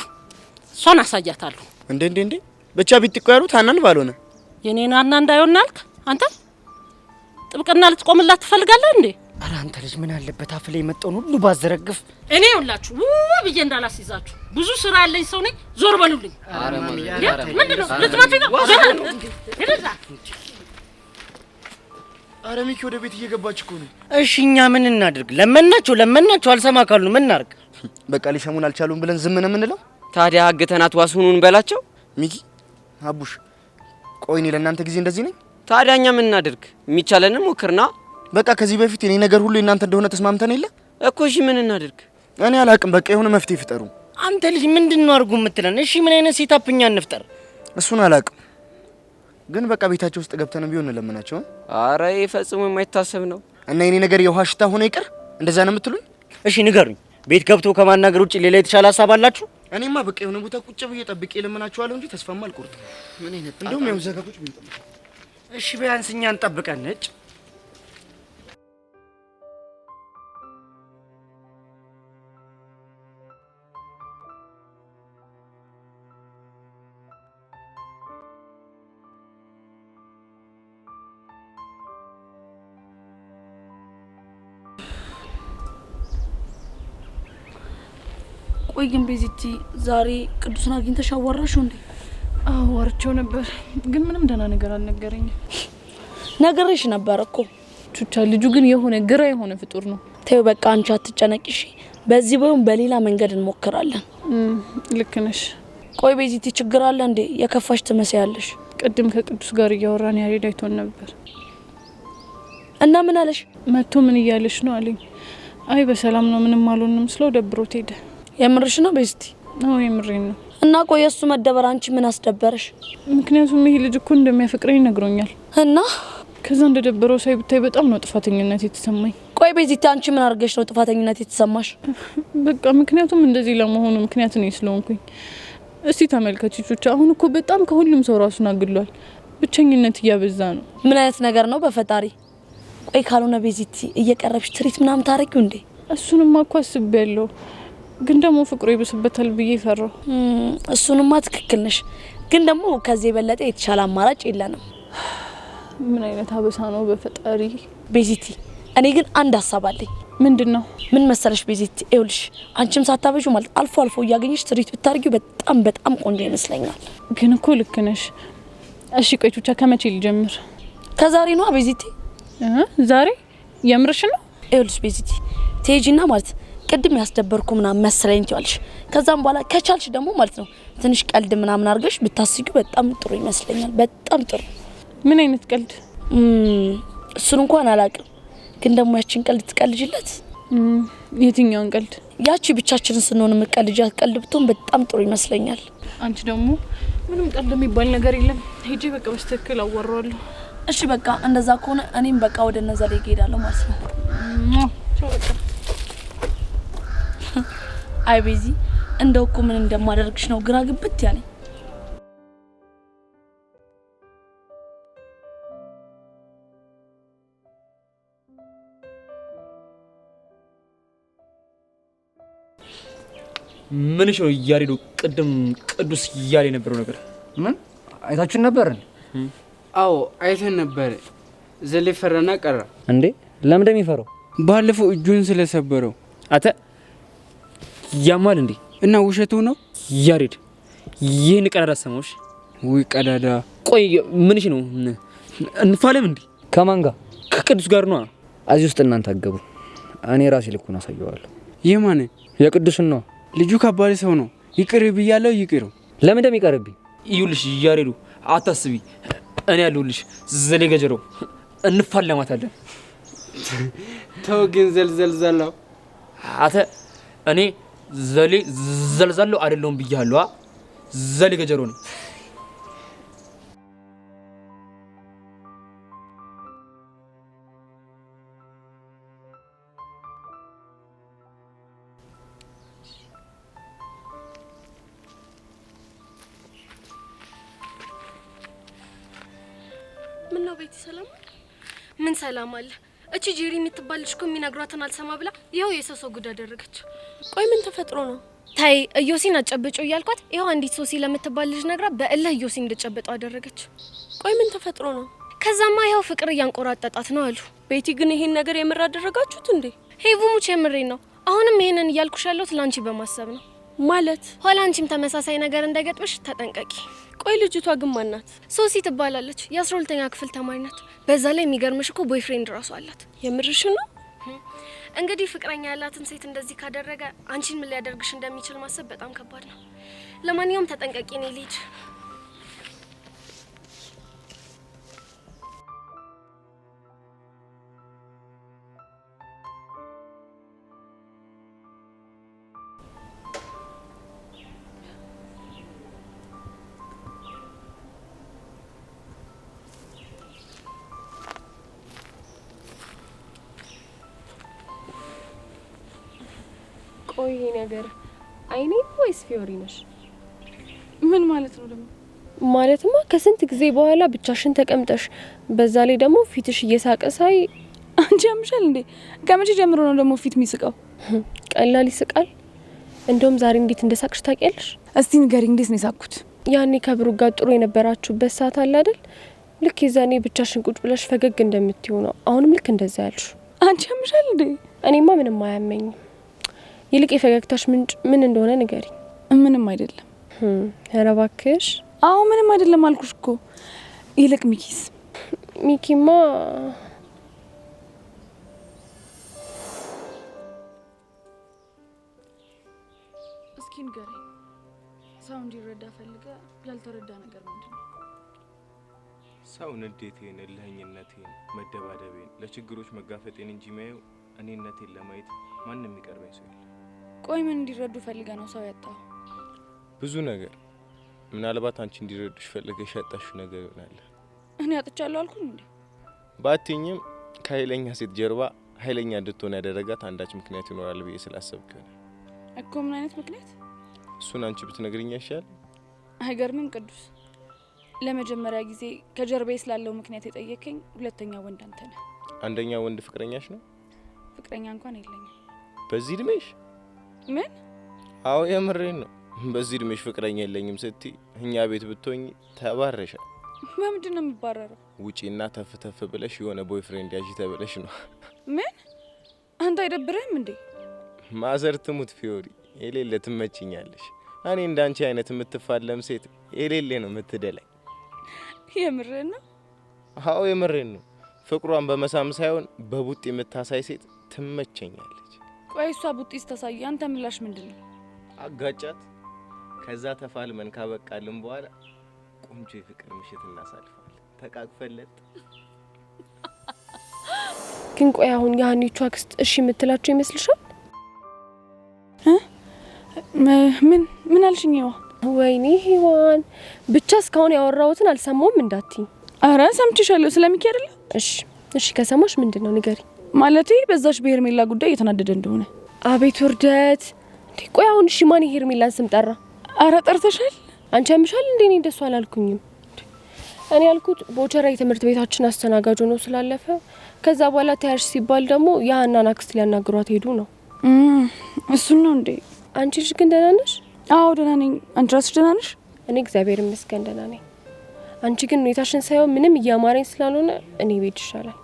እሷን አሳያታለሁ። እንዴ ብቻ ቢጥቆ ያሉት ሀናን ባልሆነ የኔን ሀና እንዳይሆን አልክ አንተ? ጥብቅና ልትቆምላት ትፈልጋለህ እንዴ? ኧረ አንተ ልጅ ምን አለበት አፍ ላይ የመጣውን ሁሉ ባዘረግፍ። እኔ ሁላችሁ ብዬ እንዳላስይዛችሁ ብዙ ስራ ያለኝ ሰው ነኝ። ዞር በሉልኝ። አረ ማሚ ምንድነው ልትመጪ ነው? አረ ሚኪ ወደ ቤት እየገባች እኮ ነው። እሺ እኛ ምን እናድርግ? ለመናቸው አልሰማ ካሉ ምን እናድርግ? በቃ ሊሰሙን አልቻሉም ብለን ዝም ነው የምንለው? ታዲያ አግተናት ዋስሁኑን በላቸው። ሚኪ አቡሽ ቆይ እኔ ለእናንተ ጊዜ እንደዚህ ነኝ? ታዲያ እኛ ምን እናድርግ? የሚቻለንን ሞክርና በቃ ከዚህ በፊት የኔ ነገር ሁሉ እናንተ እንደሆነ ተስማምተን የለ እኮ። እሺ ምን እናድርግ? እኔ አላቅም። በቃ የሆነ መፍትሄ ፍጠሩ። አንተ ልጅ ምንድነው አርጉ የምትለን? እሺ ምን አይነት ሴታፕኛ እንፍጠር? እሱን አላቅም፣ ግን በቃ ቤታቸው ውስጥ ገብተን ቢሆን ለምናቸው። አረ ፈጽሞ የማይታሰብ ነው። እና የኔ ነገር የውሃ ሽታ ሆነ ይቅር? እንደዛ ነው የምትሉኝ? እሺ ንገሩኝ፣ ቤት ገብቶ ከማናገር ውጪ ሌላ የተሻለ ሀሳብ አላችሁ? እኔማ በቃ የሆነ ቦታ ቁጭ ብዬ ጠብቄ ለምናቸዋለሁ እንጂ ተስፋማ አልቆርጥም። ምን አይነት እንደውም ያው ዘጋ ቁጭ ብዬ ጠብቄ። እሺ ቢያንስ እኛን ጠብቀን ነጭ ቆይ ግን ቤዚቲ ዛሬ ቅዱስን አግኝተሽ አዋራሽው እንዴ? አዋርቸው ነበር፣ ግን ምንም ደህና ነገር አልነገረኝም። ነገርሽ ነበር እኮ ቹቻ። ልጁ ግን የሆነ ግራ የሆነ ፍጡር ነው። ተይው በቃ አንቺ አትጨነቂሽ። በዚህ ባይሆን በሌላ መንገድ እንሞክራለን። ልክ ነሽ። ቆይ ቤዚቲ ችግር አለ እንዴ? የከፋሽ ትመስያለሽ። ቅድም ከቅዱስ ጋር እያወራን ያሬድ አይቶን ነበር እና ምን አለሽ? መጥቶ ምን እያለሽ ነው አለኝ። አይ በሰላም ነው ምንም አልሆንም ስለው ደብሮት ሄደ። የምርሽ ነው ቤዚቲ? ነው የምሬን ነው። እና ቆይ እሱ መደበር አንቺ ምን አስደበረሽ? ምክንያቱም ይሄ ልጅ እኮ እንደሚያፈቅረኝ ነግሮኛል። እና ከዛ እንደደበረው ሳይ ብታይ በጣም ነው ጥፋተኝነት የተሰማኝ። ቆይ ቤዚቲ አንቺ ምን አድርገሽ ነው ጥፋተኝነት የተሰማሽ? በቃ ምክንያቱም እንደዚህ ለመሆኑ ምክንያት ነው ስለሆንኩኝ። እስቲ ተመልከቺ ቹቻ፣ አሁን እኮ በጣም ከሁሉም ሰው ራሱን አግሏል። ብቸኝነት እያበዛ ነው። ምን አይነት ነገር ነው በፈጣሪ? ቆይ ካልሆነ ቤዚቲ እየቀረብሽ ትሪት ምናምን ታረጊው እንዴ? እሱንማ እኮ አስቤያለሁ፣ ግን ደግሞ ፍቅሩ ይብስበታል ብዬ ፈራው። እሱንማ ትክክል ነሽ፣ ግን ደግሞ ከዚህ የበለጠ የተሻለ አማራጭ የለንም። ምን አይነት አበሳ ነው በፈጣሪ። ቤዚቲ እኔ ግን አንድ ሀሳብ አለኝ። ምንድነው? ምን መሰለሽ ቤዚቲ፣ ይኸውልሽ አንቺም ሳታበዡ ማለት አልፎ አልፎ እያገኘሽ ትሪት ብታርጊው በጣም ቆንጆ ይመስለኛል። ግን እኮ ልክ ነሽ። እሺ ቆይ ቹቻ፣ ከመቼ ልጀምር? ከዛሬ ነው ቤዚቲ። ዛሬ? የምርሽ ነው? ይኸውልሽ ቤዚቲ ቴጂና ማለት ቅድም ያስደበርኩ ምናምን መሰለኝ ትያለሽ። ከዛም በኋላ ከቻልሽ ደግሞ ማለት ነው ትንሽ ቀልድ ምናምን አድርገሽ ብታስቂው በጣም ጥሩ ይመስለኛል። በጣም ጥሩ። ምን አይነት ቀልድ? እሱን እንኳን አላውቅም፣ ግን ደግሞ ያችን ቀልድ ትቀልጅለት። የትኛውን ቀልድ? ያቺ ብቻችንን ስንሆን የምትቀልጃት ቀልድ ብትሆን በጣም ጥሩ ይመስለኛል። አንቺ ደግሞ ምንም ቀልድ የሚባል ነገር የለም። ሄጄ በቃ በስትክክል አወራዋለሁ። እሺ በቃ እንደዛ ከሆነ እኔም በቃ ወደ እነዛ ላይ እሄዳለሁ ማለት ነው። ቻው በቃ። አይ ቤዚ፣ እንደው እኮ ምን እንደማደርግሽ ነው ግራ ግብት ያለኝ። ምንሽ ነው ያሬዶ? ቅድም ቅዱስ እያለ የነበረው ነገር ምን አይታችሁን ነበር? አዎ አይተን ነበር። ዘሌ ፈራና ቀረ እንዴ? ለምን እንደሚፈራው? ባለፈው እጁን ስለሰበረው። አተ ያማል እንዴ? እና ውሸቱ ነው ያሬድ? ይህን ቀዳዳ ሰማሽ? ውይ ቀዳዳ። ቆይ ምንሽ ነው? እንፋለም እንዴ? ከማን ጋር? ከቅዱስ ጋር ነው። እዚህ ውስጥ እናንተ አገቡ። እኔ ራሴ ልኩን አሳየዋለሁ። የማን? የቅዱስን ነው። ልጁ ከባድ ሰው ነው። ይቅር ብያለሁ። ይቅር። ለምን እንደሚቀርብኝ ይኸውልሽ ያሬዱ አታስቢ፣ እኔ ያለሁልሽ። ዘሌ ገጀሮ እንፋለማታለን። ተው ግን ዘልዘልዛለሁ። አተ እኔ ዘሌ ዘልዛለሁ አይደለሁም ብያለሁ። ዘሌ ገጀሮ ነው። ምን ነው ቤቲ ሰላም? ምን ሰላም አለ? እቺ ጄሪ የምትባል ልጅ እኮ የሚነግሯትን አልሰማ ብላ ይኸው የሰው ጉድ አደረገች። ቆይ ምን ተፈጥሮ ነው? ታይ እዮሲን አጨብጮ እያልኳት ይኸው አንዲት ሶሲ ለምትባል ልጅ ነግራ በእልህ እዮሲን እንድጨብጠው አደረገች። ቆይ ምን ተፈጥሮ ነው? ከዛማ ይኸው ፍቅር እያንቆራጠጣት ነው አሉ። ቤቲ ግን ይሄን ነገር የምር አደረጋችሁት እንዴ? ሄቡ ሙች የምሬን ነው። አሁንም ይሄንን እያልኩሽ ያለሁት ላንቺ በማሰብ ነው። ማለት ኋላ አንቺም ተመሳሳይ ነገር እንዳይገጥምሽ ተጠንቀቂ። ቆይ ልጅቷ ግን ማን ናት? ሶሲ ትባላለች። የ12ኛ ክፍል ተማሪ ናት። በዛ ላይ የሚገርምሽ እኮ ቦይፍሬንድ ራሱ አላት። የምርሽ ነው? እንግዲህ ፍቅረኛ ያላትን ሴት እንደዚህ ካደረገ አንቺን ምን ሊያደርግሽ እንደሚችል ማሰብ በጣም ከባድ ነው። ለማንኛውም ተጠንቀቂ። እኔ ልሂድ። ቆይ ነገር አይኔ ወይስ ፊዮሪ ነሽ? ምን ማለት ነው ደግሞ? ማለትማ ከስንት ጊዜ በኋላ ብቻሽን ተቀምጠሽ በዛ ላይ ደግሞ ፊትሽ እየሳቀ ሳይ አንቺ ያምሻል እንዴ? ከመቼ ጀምሮ ነው ደግሞ ፊት የሚስቀው? ቀላል ይስቃል። እንደውም ዛሬ እንዴት እንደሳቅሽ ታውቂያለሽ? እስቲ ንገሪኝ፣ እንዴት ነው የሳቅኩት? ያኔ ከብሩ ጋር ጥሩ የነበራችሁበት ሰዓት አለ አይደል? ልክ የዛኔ ብቻሽን ቁጭ ብለሽ ፈገግ እንደምትዩ ነው። አሁንም ልክ እንደዛ ያልሽ። አንቺ ያምሻል እንዴ? እኔማ ምንም አያመኝም። ይልቅ የፈገግታሽ ምንጭ ምን እንደሆነ ንገሪ። ምንም አይደለም። ኧረ እባክሽ። አዎ ምንም አይደለም አልኩሽ እኮ። ይልቅ ሚኪስ? ሚኪማ እስኪ ንገረኝ። ሰው እንዲረዳ ፈልገ ያልተረዳ ነገር ምንድን ነው? ሰው ንዴቴን፣ እልህኝነቴን፣ መደባደቤን፣ ለችግሮች መጋፈጤን እንጂ ማየው እኔነቴን ለማየት ማንም የሚቀርበኝ ሰው የለም። ቆይ ምን እንዲረዱ ፈልገ ነው ሰው ያጣው? ብዙ ነገር። ምናልባት አንቺ እንዲረዱሽ ፈልገሽ ያጣሽው ነገር ይሆናል። እኔ አጥቻለሁ አልኩኝ እንዴ? ባትኝም ከኃይለኛ ሴት ጀርባ ኃይለኛ እንድትሆን ያደረጋት አንዳች ምክንያት ይኖራል ብዬ ስላሰብክ ነው እኮ። ምን አይነት ምክንያት? እሱን አንቺ ብትነግሪኝ ያሻል። አይገርምም ቅዱስ? ለመጀመሪያ ጊዜ ከጀርባዬ ስላለው ምክንያት የጠየከኝ ሁለተኛ ወንድ አንተ ነህ። አንደኛ ወንድ ፍቅረኛሽ ነው? ፍቅረኛ እንኳን የለኝም። በዚህ እድሜሽ? ምን? አዎ የምሬን ነው። በዚህ እድሜሽ ፍቅረኛ የለኝም ስትይ እኛ ቤት ብትሆኚ ተባረሻል። በምንድን ነው የምባረረው? ውጪና ተፍተፍ ብለሽ የሆነ ቦይፍሬንድ ያዢ ተብለሽ ነው። ምን? አንተ አይደብርህም እንዴ? ማዘር ትሙት ፊዮሪ፣ የሌለ ትመችኛለሽ። እኔ እንዳንቺ አይነት የምትፋለም ሴት የሌለ ነው የምትደላኝ። የምሬን ነው? አዎ የምሬን ነው። ፍቅሯን በመሳም ሳይሆን በቡጥ የምታሳይ ሴት ትመቸኛለች። ቆይ እሷ ቡጢ ስታሳይ አንተ ምላሽ ምንድን ነው? አጋጫት። ከዛ ተፋልመን ካበቃልን በኋላ ቆንጆ የፍቅር ምሽት እናሳልፋለን ተቃቅፈለት። ግን ቆይ አሁን የሀኒቹ አክስት እሺ የምትላቸው ይመስልሻል? ምን አልሽኝ? ወይኔ ሔዋን፣ ብቻ እስካሁን ያወራሁትን አልሰማውም እንዳትይ። አረ ሰምቼሻለሁ። ስለሚኪ አይደለ? እሺ ከሰማሽ ምንድነው ንገሪ። ማለቴ በዛሽ በሄርሜላ ጉዳይ እየተናደደ እንደሆነ። አቤት ውርደት! ቆይ አሁን እሺ ማን የሄርሜላን ስም ጠራ? አረ ጠርተሻል። አንቺ ያምሻል እንዴ? እኔ እንደሱ አላልኩኝም። እኔ ያልኩት ቦቸራ የትምህርት ቤታችን አስተናጋጅ ነው ስላለፈ ከዛ በኋላ ታያሽ ሲባል ደግሞ ያናን አክስት ሊያናግሯት ሄዱ ነው። እሱን ነው እንዴ? አንቺ ልጅ ግን ደህና ነሽ? አዎ ደህና ነኝ። አንቺ ራስሽ ደህና ነሽ? እኔ እግዚአብሔር ይመስገን ደህና ነኝ። አንቺ ግን ሁኔታሽን ሳይው ምንም እያማረኝ ስላልሆነ እኔ ቤት ይሻላል።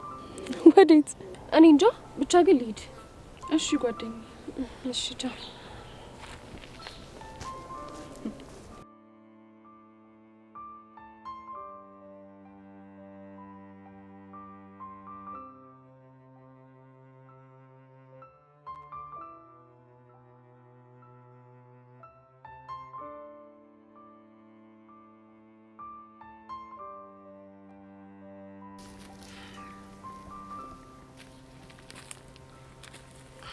ወዴት? እኔ እንጃ ብቻ ግን ልሂድ። እሺ ጓደኛዬ። እሺ ቻው።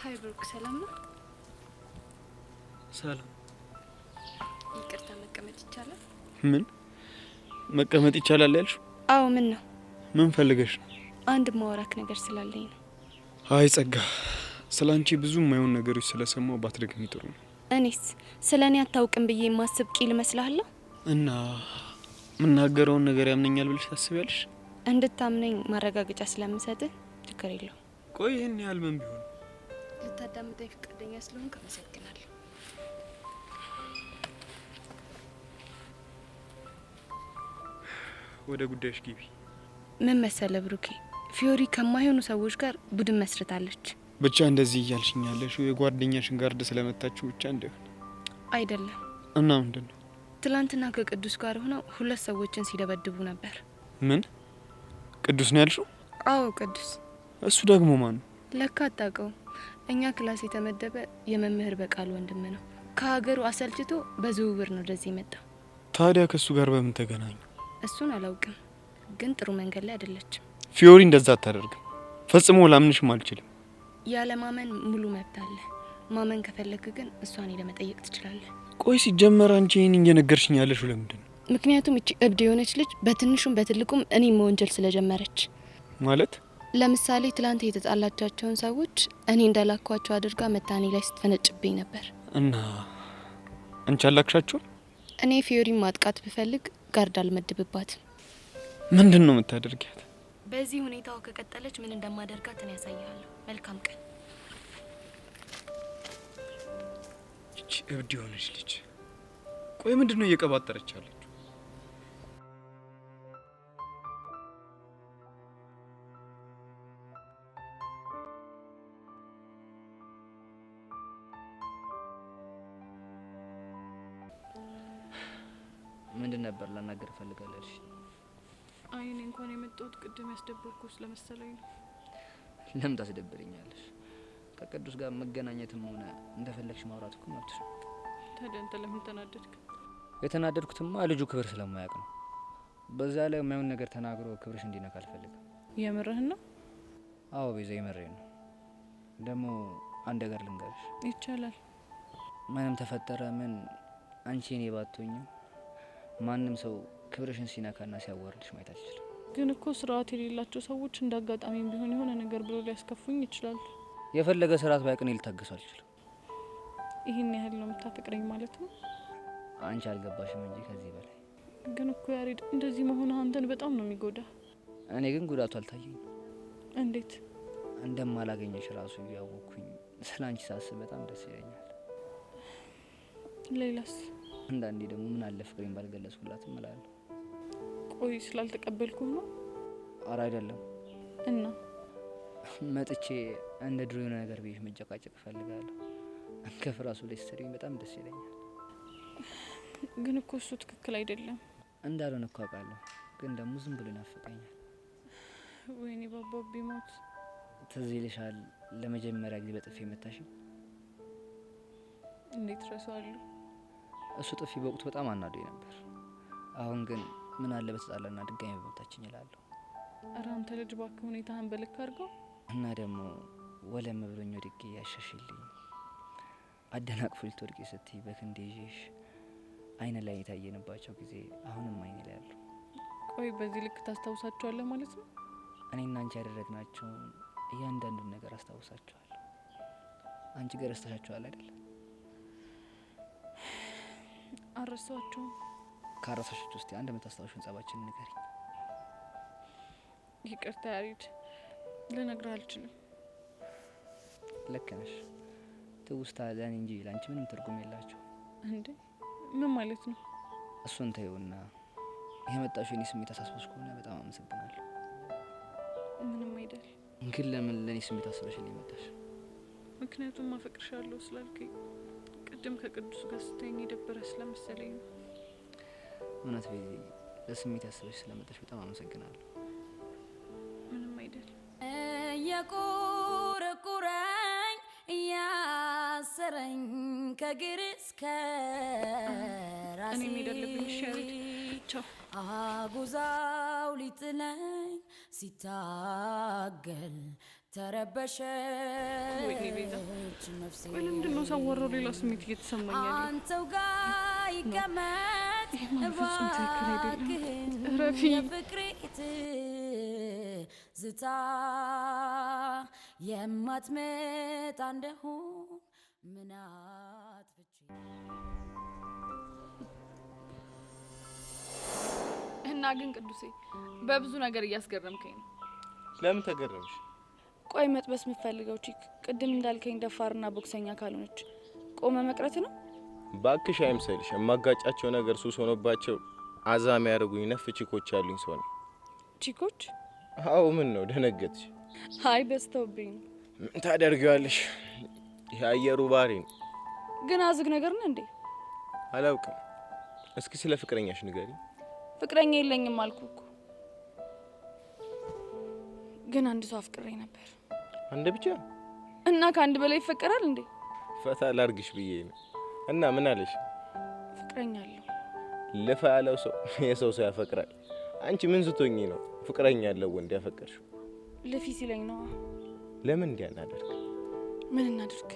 ሀይ ብሩክ፣ ሰላም ነው? ሰላም። ይቅርታ፣ መቀመጥ ይቻላል? ምን መቀመጥ ይቻላል ያልሽው? አዎ። ምን ነው? ምን ፈልገሽ ነው? አንድ ማወራክ ነገር ስላለኝ ነው። አይ ጸጋ፣ ስላንቺ ብዙ የማይሆን ነገሮች ስለሰማው ባትደግሚ ጥሩ ነው። እኔስ ስለኔ አታውቅም ብዬ የማስብ ቂል እመስልሃለሁ? እና የምናገረውን ነገር ያምነኛል ብለሽ ታስቢያለሽ? እንድታምነኝ ማረጋገጫ ስለምሰጥህ ችግር የለው። ቆይ ይህን ያህል ምን ቢሆን? ልታዳምጠኝ ፈቃደኛ ስለሆንክ አመሰግናለሁ። ወደ ጉዳይሽ ግቢ። ምን መሰለ ብሩኬ፣ ፊዮሪ ከማይሆኑ ሰዎች ጋር ቡድን መስርታለች። ብቻ እንደዚህ እያልሽኝ ያለሽው የጓደኛሽን ጋርድ ስለመታችሁ ብቻ እንደሆነ አይደለም። እና ምንድን ነው? ትላንትና ከቅዱስ ጋር ሆነው 2 ሰዎችን ሲደበድቡ ነበር። ምን? ቅዱስ ነው ያልሽው? አዎ ቅዱስ። እሱ ደግሞ ማን ነው? ለካ አታውቀውም። እኛ ክላስ የተመደበ የመምህር በቃል ወንድም ነው። ከሀገሩ አሰልችቶ በዝውውር ነው ወደዚህ የመጣው። ታዲያ ከእሱ ጋር በምን ተገናኙ? እሱን አላውቅም፣ ግን ጥሩ መንገድ ላይ አይደለችም። ፊዮሪ እንደዛ አታደርግም። ፈጽሞ ላምንሽም አልችልም። ያለ ማመን ሙሉ መብት አለ። ማመን ከፈለክ ግን እሷን ሄደህ መጠየቅ ትችላለህ። ቆይ ሲጀመር አንቺ ይህን እየነገርሽኝ ያለሽው ለምንድን ነው? ምክንያቱም እቺ እብድ የሆነች ልጅ በትንሹም በትልቁም እኔ መወንጀል ስለጀመረች። ማለት? ለምሳሌ ትላንት የተጣላቻቸውን ሰዎች እኔ እንዳላኳቸው አድርጋ መታኔ ላይ ስትፈነጭብኝ ነበር። እና አንቺ አላክሻቸው? እኔ ፊዮሪን ማጥቃት ብፈልግ ጋርድ አልመድብባትም። ምንድን ነው የምታደርጊያት? በዚህ ሁኔታው ከቀጠለች ምን እንደማደርጋት እኔ ያሳያለሁ። መልካም ቀን። እቺ እብድ የሆነች ልጅ ቆይ ምንድን ነው እየቀባጠረች ያለችው? ምንድን ነበር ላናገር ፈልጋለሽ? አይ እኔ እንኳን የመጣሁት ቅድም ያስደበርኩ ስለመሰለኝ ነው። ለምን ታስደብርኛለሽ? ከቅዱስ ጋር መገናኘትም ሆነ እንደፈለግሽ ማውራት እኮ መብትሽ ነው። ታዲያ አንተ ለምን ተናደድክ? የተናደድኩትማ ልጁ ክብር ስለማያውቅ ነው። በዛ ላይ የማይሆን ነገር ተናግሮ ክብርሽ እንዲነካ አልፈልግም። የምርህን ነው? አዎ ቤዛ፣ የምሬን ነው። ደግሞ አንድ ነገር ልንገርሽ። ይቻላል። ምንም ተፈጠረ ምን አንቺ እኔ ባትሆኝም ማንም ሰው ክብርሽን ሲነካና ሲያዋርድሽ ማየት አልችልም። ግን እኮ ስርዓት የሌላቸው ሰዎች እንዳጋጣሚም ቢሆን የሆነ ነገር ብሎ ሊያስከፉኝ ይችላሉ። የፈለገ ስርዓት ባይቅን ልታገሱ አልችልም። ይህን ያህል ነው የምታፈቅረኝ ማለት ነው? አንቺ አልገባሽም እንጂ ከዚህ በላይ። ግን እኮ ያሬድ እንደዚህ መሆኑ አንተን በጣም ነው የሚጎዳ። እኔ ግን ጉዳቱ አልታየኝም። እንዴት? እንደማላገኘሽ ራሱ እያወቅኩኝ ስለ አንቺ ሳስብ በጣም ደስ ይለኛል። ሌላስ? አንዳንዴ ደግሞ ምን አለ ፍቅሬን ባልገለጽኩላት እላለሁ። ቆይ ስላልተቀበልኩ ነው? አረ አይደለም። እና መጥቼ እንደ ድሮ የሆነ ነገር ብዬሽ መጨቃጨቅ እፈልጋለሁ። አንከፍ ራሱ ላይ ስትሰሪኝ በጣም ደስ ይለኛል። ግን እኮ እሱ ትክክል አይደለም። እንዳልሆነ እኮ አውቃለሁ፣ ግን ደግሞ ዝም ብሎ ይናፍቀኛል። ወይኔ ባባ ቢሞት። ትዝ ይልሻል ለመጀመሪያ ጊዜ በጥፊ መታሽኝ? እንዴት ረሳዋለሁ? እሱ ጥፊ በወቅቱ በጣም አናዶኝ ነበር። አሁን ግን ምን አለ በተጣላና ድጋሚ በመታችኝ እላለሁ። ኧረ አንተ ልጅ እባክህ ሁኔታህን በልክ አድርገው። እና ደግሞ ወለም ብሎኝ ወድቄ ያሻሽልኝ አደናቅፎ ልትወድቂ ስትይ በክንዴ ይዤሽ አይነ ላይ የታየንባቸው ጊዜ አሁንም አይኔ ላይ አሉ። ቆይ በዚህ ልክ ታስታውሳቸዋለህ ማለት ነው? እኔና አንቺ ያደረግናቸውን እያንዳንዱን ነገር አስታውሳቸዋለሁ። አንቺ ጋር ረስተሻቸዋል አይደል? አረሳቸውም። ካረሳሾች ውስጥ አንድ የምታስታውሽን ጸባችን ንገሪኝ። ይቅርታ ያሬድ፣ ልነግርህ አልችልም። ልክ ነሽ። ትውስታ ለእኔ እንጂ ለአንቺ ምንም ትርጉም የላቸው። እንዴ ምን ማለት ነው? እሱን ተይውና የመጣሽው የኔ ስሜት አሳስበሽ ከሆነ በጣም አመሰግናለሁ። ምንም አይደል። ግን ለምን ለእኔ ስሜት አስበሽልኝ መጣሽ? ምክንያቱም አፈቅርሻለሁ ስላልከኝ ቅድም ከቅዱስ ጋር ስተኝ የደበረ ስለመሰለኝ ነው። እውነት ቤዚ፣ ለስሜት ያስበሽ ስለመጣሽ በጣም አመሰግናለሁ። ምንም አይደል። የቆረቆረኝ እያሰረኝ ከግር እስከ ራሴ እኔ መሄድ አለብኝ። እሺ ያሬድ፣ ቻው። አጉዛው ሊጥለኝ ሲታገል ተረበሸች ነፍሴ ለምንድነው ሳወራው ሌላ ስሜት እየተሰማኝ ያለው አንተው ጋር ይቀመጥ ረፊ ፍቅሬት ዝታ የማትመጣ እንደሆን ምናት ፍቺ እና ግን ቅዱሴ በብዙ ነገር እያስገረምከኝ ነው። ለምን ተገረምሽ? ቆይ መጥበስ የምፈልገው ቺክ ቅድም እንዳልከኝ ደፋርና ቦክሰኛ ካልሆነች ቆመ መቅረት ነው? ባክሽ አይምሰልሽ። የማጋጫቸው ነገር ሱስ ሆኖባቸው አዛም ያደርጉኝ ነፍ ቺኮች ያሉኝ ሰው ነው። ቺኮች? አዎ። ምን ነው ደነገጥሽ? አይ በስተውብኝ። ምን ታደርጊዋለሽ? የአየሩ ባህሪ ነው። ግን አዝግ ነገር ነው እንዴ? አላውቅም። እስኪ ስለ ፍቅረኛሽ ንገሪ። ፍቅረኛ የለኝም አልኩኩ። ግን አንድ ሰው አፍቅሬ ነበር። አንድ ብቻ? እና ከአንድ በላይ ይፈቀራል እንዴ? ፈታ ላርግሽ ብዬ ነው። እና ምን አለሽ? ፍቅረኛ አለው። ለፋ ያለው ሰው የሰው ያፈቅራል። አንቺ ምን ዝቶኝ ነው ፍቅረኛ ያለው ወንድ ያፈቀርሽው? ለፊ ሲለኝ ነው። ለምን እንዲያናደርግ? ምን እናድርግ?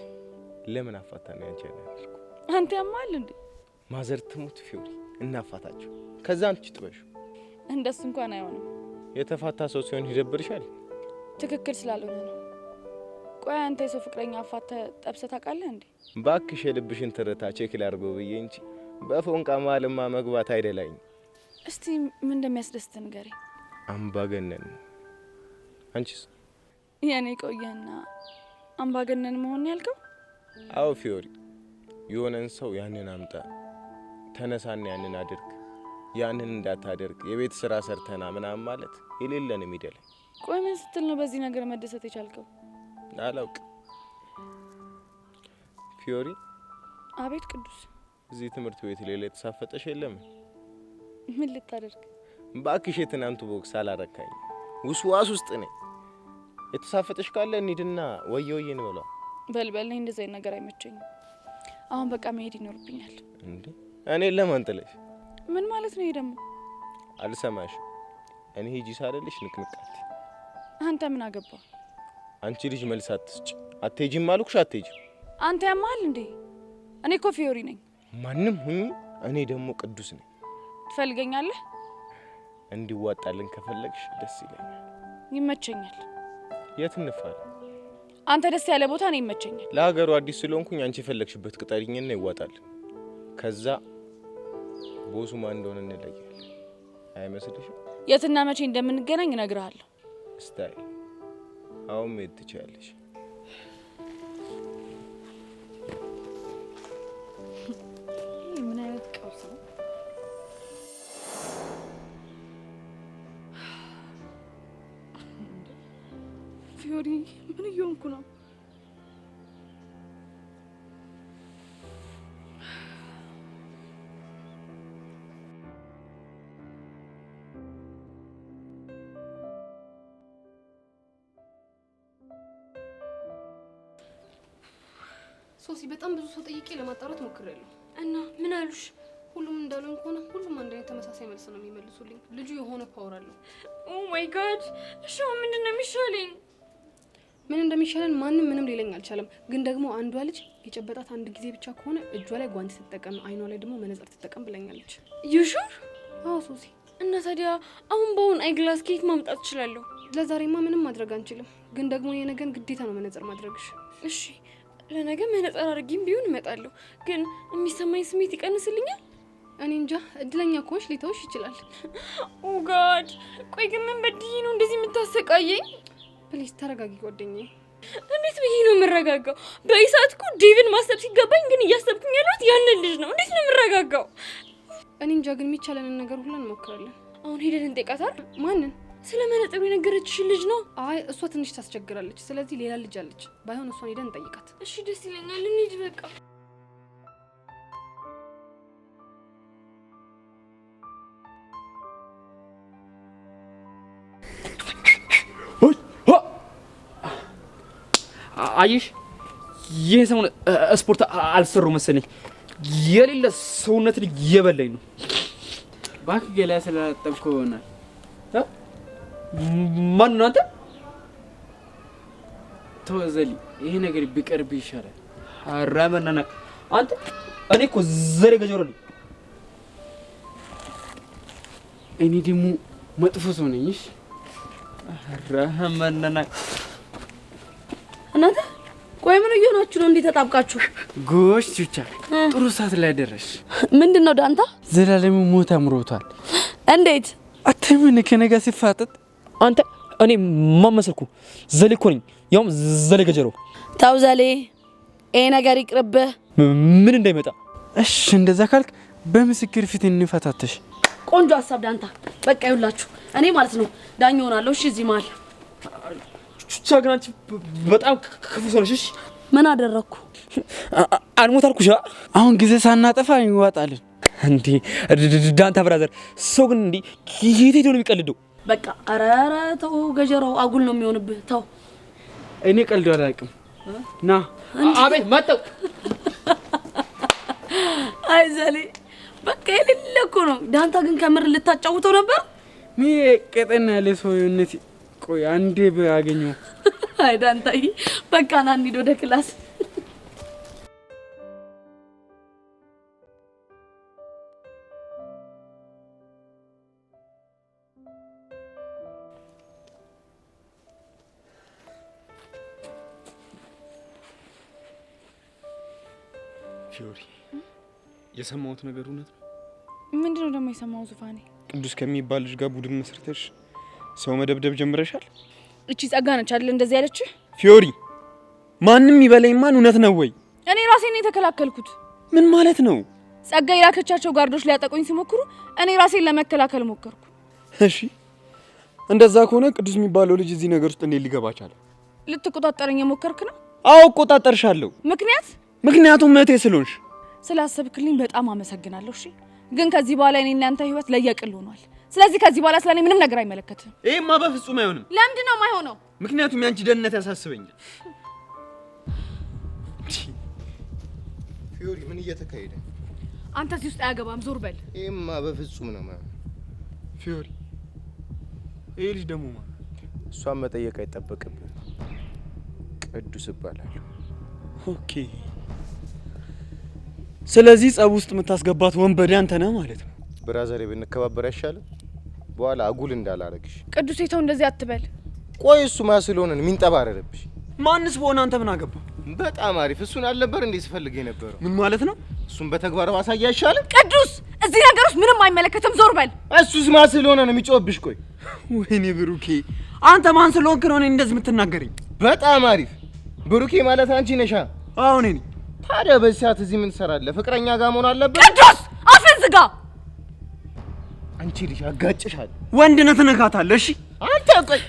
ለምን አፋታና ያንቺ ያናደርግ? አንተ ያማል እንዴ? ማዘር ትሙት ፊዮሪ እናፋታቸው። ከዛ አንቺ ጥበሽ። እንደሱ እንኳን አይሆንም። የተፋታ ሰው ሲሆን ይደብርሻል። ትክክል ስላልሆነ ነው። ቆይ አንተ የሰው ፍቅረኛ አፋተ ጠብሰህ ታውቃለህ እንዴ? ባክሽ የልብሽን ትርታ ቼክ ላድርገው ብዬ እንጂ በፎንቃ ማለማ መግባት አይደላኝ። እስቲ ምን እንደሚያስደስት ንገሪ። አምባገነን። አንቺስ? የኔ ቆየና አምባገነን መሆን ያልከው? አዎ ፊዮሪ፣ የሆነን ሰው ያንን አምጣ፣ ተነሳና ያንን አድርግ፣ ያንን እንዳታደርግ የቤት ስራ ሰርተና ምናምን ማለት የሌለን ሚደለ። ቆይ ምን ስትል ነው በዚህ ነገር መደሰት የቻልከው? አላውቅ። ፊዮሪ። አቤት ቅዱስ። እዚህ ትምህርት ቤት ሌላ የተሳፈጠሽ የለም? ምን ልታደርግ? ባክሽ የትናንቱ ቦክስ አላረካኝ። ውስዋስ ውስጥ ነኝ። የተሳፈጠሽ ካለ እንሂድና ወየወየ እንበላ። በልበል። እንደዚህ አይነት ነገር አይመቸኝም። አሁን በቃ መሄድ ይኖርብኛል። እንዴ እኔ ለማን ጥለሽ? ምን ማለት ነው ይሄ ደግሞ? አልሰማሽ። እኔ ሂጂ ሳልልሽ ንቅንቃት። አንተ ምን አገባ? አንቺ ልጅ መልስ አትስጭ። አትሄጂም አልኩሽ፣ አትሄጂም። አንተ ያማል እንዴ? እኔ እኮ ፊዮሪ ነኝ። ማንም ሁኚ፣ እኔ ደግሞ ቅዱስ ነኝ። ትፈልገኛለህ? እንዲዋጣልን ከፈለግሽ ደስ ይለኛል። ይመቸኛል። የት እንፋል? አንተ ደስ ያለ ቦታ ነው ይመቸኛል። ለሀገሩ አዲስ ስለሆንኩኝ አንቺ የፈለግሽበት ቅጠሪኝና ይዋጣል። ከዛ ቦሱ ማን እንደሆነ እንለያለን። አይመስልሽም? የትና መቼ እንደምንገናኝ እነግርሃለሁ። ስታይ አሁን መሄድ ትችያለሽ። ምን አይነት ቀውስ ነው? ፊዮሪ ምን እየሆንኩ ነው? ሶሲ በጣም ብዙ ሰው ጠይቄ ለማጣራት ሞክሬያለሁ። እና ምን አሉሽ? ሁሉም እንዳሉን ከሆነ ሁሉም አንድ አይነት ተመሳሳይ መልስ ነው የሚመልሱልኝ። ልጁ የሆነ ፓወር አለው። ኦ ማይ ጋድ! እሺ ምንድን ነው የሚሻለኝ? ምን እንደሚሻለን ማንም ምንም ሊለኝ አልቻለም። ግን ደግሞ አንዷ ልጅ የጨበጣት አንድ ጊዜ ብቻ ከሆነ እጇ ላይ ጓንት ትጠቀም፣ አይኗ ላይ ደግሞ መነጽር ትጠቀም ብለኛለች። ዩሹር? አዎ ሶሲ። እና ታዲያ አሁን በአሁን አይግላስ ኬክ ማምጣት እችላለሁ? ለዛሬማ ምንም ማድረግ አንችልም። ግን ደግሞ የነገን ግዴታ ነው መነጽር ማድረግሽ። እሺ ለነገ መነጽር አድርጌም ቢሆን እመጣለሁ። ግን የሚሰማኝ ስሜት ይቀንስልኛል? እኔ እንጃ። እድለኛ ከሆንሽ ሊተውሽ ይችላል። ኦ ጋድ! ቆይ ግን ምን በድዬ ነው እንደዚህ የምታሰቃየኝ? ፕሊዝ ተረጋጊ ጓደኛዬ። እንዴት ብዬ ነው የምረጋጋው? በኢሳት እኮ ዴቭን ማሰብ ሲገባኝ ግን እያሰብኩኝ ያለሁት ያንን ልጅ ነው። እንዴት ነው የምረጋጋው? እኔ እንጃ። ግን የሚቻለንን ነገር ሁሉ እንሞክራለን። አሁን ሄደን እንጠይቃታል። ማንን? ስለ መነጽሩ የነገረችሽ ልጅ ነው። አይ እሷ ትንሽ ታስቸግራለች። ስለዚህ ሌላ ልጅ አለች። ባይሆን እሷን ሄደን እንጠይቃት። እሺ ደስ ይለኛል። እንሂድ በቃ። አየሽ፣ ይህ ሰው ስፖርት አልሰሩ መሰለኝ። የሌለ ሰውነትን እየበላኝ ነው። እባክህ ገላ ስላጠብከው ይሆናል። ማን ነው አንተ? ተወዘሊ ይሄ ነገር ቢቀርብ ይሻላል። አራመናና አንተ እኔ እኮ ዘሬ ገጀሮ ነኝ። እኔ ደግሞ መጥፎ ሰው ነኝ። እሺ አራመናና እናንተ ቆይ ምን እየሆናችሁ ነው? እንዴ ተጣብቃችሁ? ጎሽ ቹቻ ጥሩ ሰዓት ላይ ደረሽ። ምንድነው ዳንታ? ዘላለም ሞት አምሮታል። እንዴት አተምን ከነጋ ሲፋጠጥ አንተ እኔ ማመሰልኩ ዘሌ እኮ ነኝ። ያውም ዘሌ ገጀሮ። ታው ዘሌ ይሄ ነገር ይቅርብህ። ምን እንዳይመጣ። እሺ እንደዛ ካልክ በምስክር ፊት እንፈታተሽ። ቆንጆ ሐሳብ ዳንታ። በቃ ይውላችሁ እኔ ማለት ነው ዳኛ ሆናለሁ። እሺ እዚህ መሀል ቹቻ ግን አንቺ በጣም ክፉ ሰው ነሽ። ምን አደረኩ? አልሞት አልኩሽ። አሁን ጊዜ ሳናጠፋ ይዋጣልን እንዴ ዳንታ ብራዘር። ሰው ግን እንዴ የት ሄዶ ነው የሚቀልደው? በቃ ኧረ ተው ገጀራው አጉል ነው የሚሆንብህ። ተው እኔ ቀልድ አላውቅም። ና አቤት መጣው። አይ ዘሌ በቃ የሌለ እኮ ነው። ዳንታ ግን ከምር ልታጫውተው ነበር። ሚ ቀጠና ያለ ሰውነት ቆይ አንዴ ባገኘው። አይ ዳንታዬ በቃ ና እንሂድ ወደ ክላስ። ፊዮሪ የሰማሁት ነገር እውነት ነው? ምንድነው ደግሞ የሰማው? ዙፋኔ ቅዱስ ከሚባል ልጅ ጋር ቡድን መስርተሽ ሰው መደብደብ ጀምረሻል? እቺ ጸጋ ነች አይደል እንደዚህ ያለች? ፊዮሪ ማንንም ይበለኝ ማን እውነት ነው ወይ? እኔ ራሴ ነኝ የተከላከልኩት። ምን ማለት ነው? ጸጋ የላከቻቸው ጋርዶች ሊያጠቁኝ ሲሞክሩ እኔ ራሴን ለመከላከል ሞከርኩ። እሺ እንደዛ ከሆነ ቅዱስ የሚባለው ልጅ እዚህ ነገር ውስጥ እንዴት ሊገባ ቻለ? ልትቆጣጠረኝ የሞከርክ ነው? አዎ እቆጣጠርሻለሁ። ምክንያቱም እህቴ ስለሆንሽ። ስላሰብክልኝ በጣም አመሰግናለሁ። እሺ ግን ከዚህ በኋላ እኔ እናንተ ህይወት ለየቅል ሆኗል። ስለዚህ ከዚህ በኋላ ስለኔ ምንም ነገር አይመለከትም። ይሄማ በፍጹም አይሆንም። ለምንድን ነው የማይሆነው? ምክንያቱም ያንቺ ደህንነት ያሳስበኛል። ፊዮሪ ምን እየተካሄደ? አንተ እዚህ ውስጥ አያገባም፣ ዞር በል። ይሄማ በፍጹም ነው ማለት ፊዮሪ። ይሄ ልጅ ደግሞ ማለት እሷን መጠየቅ አይጠበቅብህ። ቅዱስ እባላለሁ። ኦኬ ስለዚህ ጸብ ውስጥ የምታስገባት ወንበዴ አንተ ነህ ማለት ነው። ብራዘሬ ብንከባበር አይሻልም? በኋላ አጉል እንዳላረግሽ። ቅዱስ የተው እንደዚህ አትበል። ቆይ እሱ ማ ስለሆነ የሚንጠባረርብሽ? ማንስ በሆነ አንተ ምን አገባ? በጣም አሪፍ። እሱን አልነበር እንዴ ስፈልግ የነበረው? ምን ማለት ነው? እሱን በተግባር ማሳያ አይሻልም? ቅዱስ እዚህ ነገር ውስጥ ምንም አይመለከትም፣ ዞር በል። እሱስ ማ ስለሆነ ነው የሚጮህብሽ? ቆይ ወይኔ ብሩኬ አንተ ማን ስለሆንክ ነው እኔ እንደዚህ የምትናገረኝ? በጣም አሪፍ። ብሩኬ ማለት አንቺ ነሻ? አዎ እኔ ነኝ። ታዲያ በዚህ ሰዓት እዚህ ምን ትሰራለህ? ፍቅረኛ ጋር መሆን አለበት። ቅዱስ አፍህን ዝጋ። አንቺ ልጅ አጋጭሻለሁ። ወንድ ነህ ትነካታለህ። እሺ አንተ ቆይ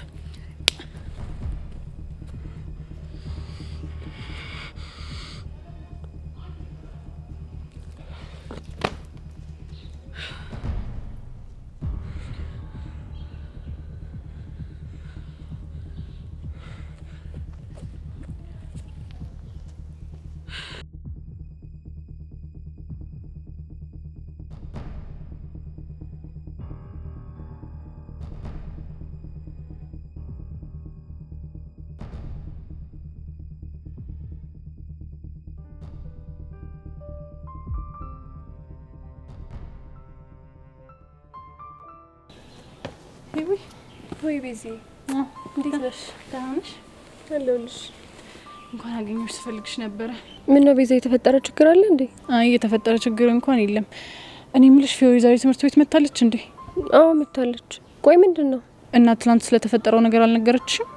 ወይ ቤዚ እንዴት ነሽ? ደህና ነሽ? አለሁልሽ። እንኳን አገኘሁሽ፣ ስፈልግሽ ነበረ። ምን ነው ቤዛ፣ የተፈጠረ ችግር አለ እንዴ? አይ የተፈጠረ ችግር እንኳን የለም። እኔ የምልሽ ፊዮሪ ዛሬ ትምህርት ቤት መታለች እንዴ? አዎ መታለች። ቆይ ምንድን ነው? እና ትላንት ስለተፈጠረው ነገር አልነገረችሽም?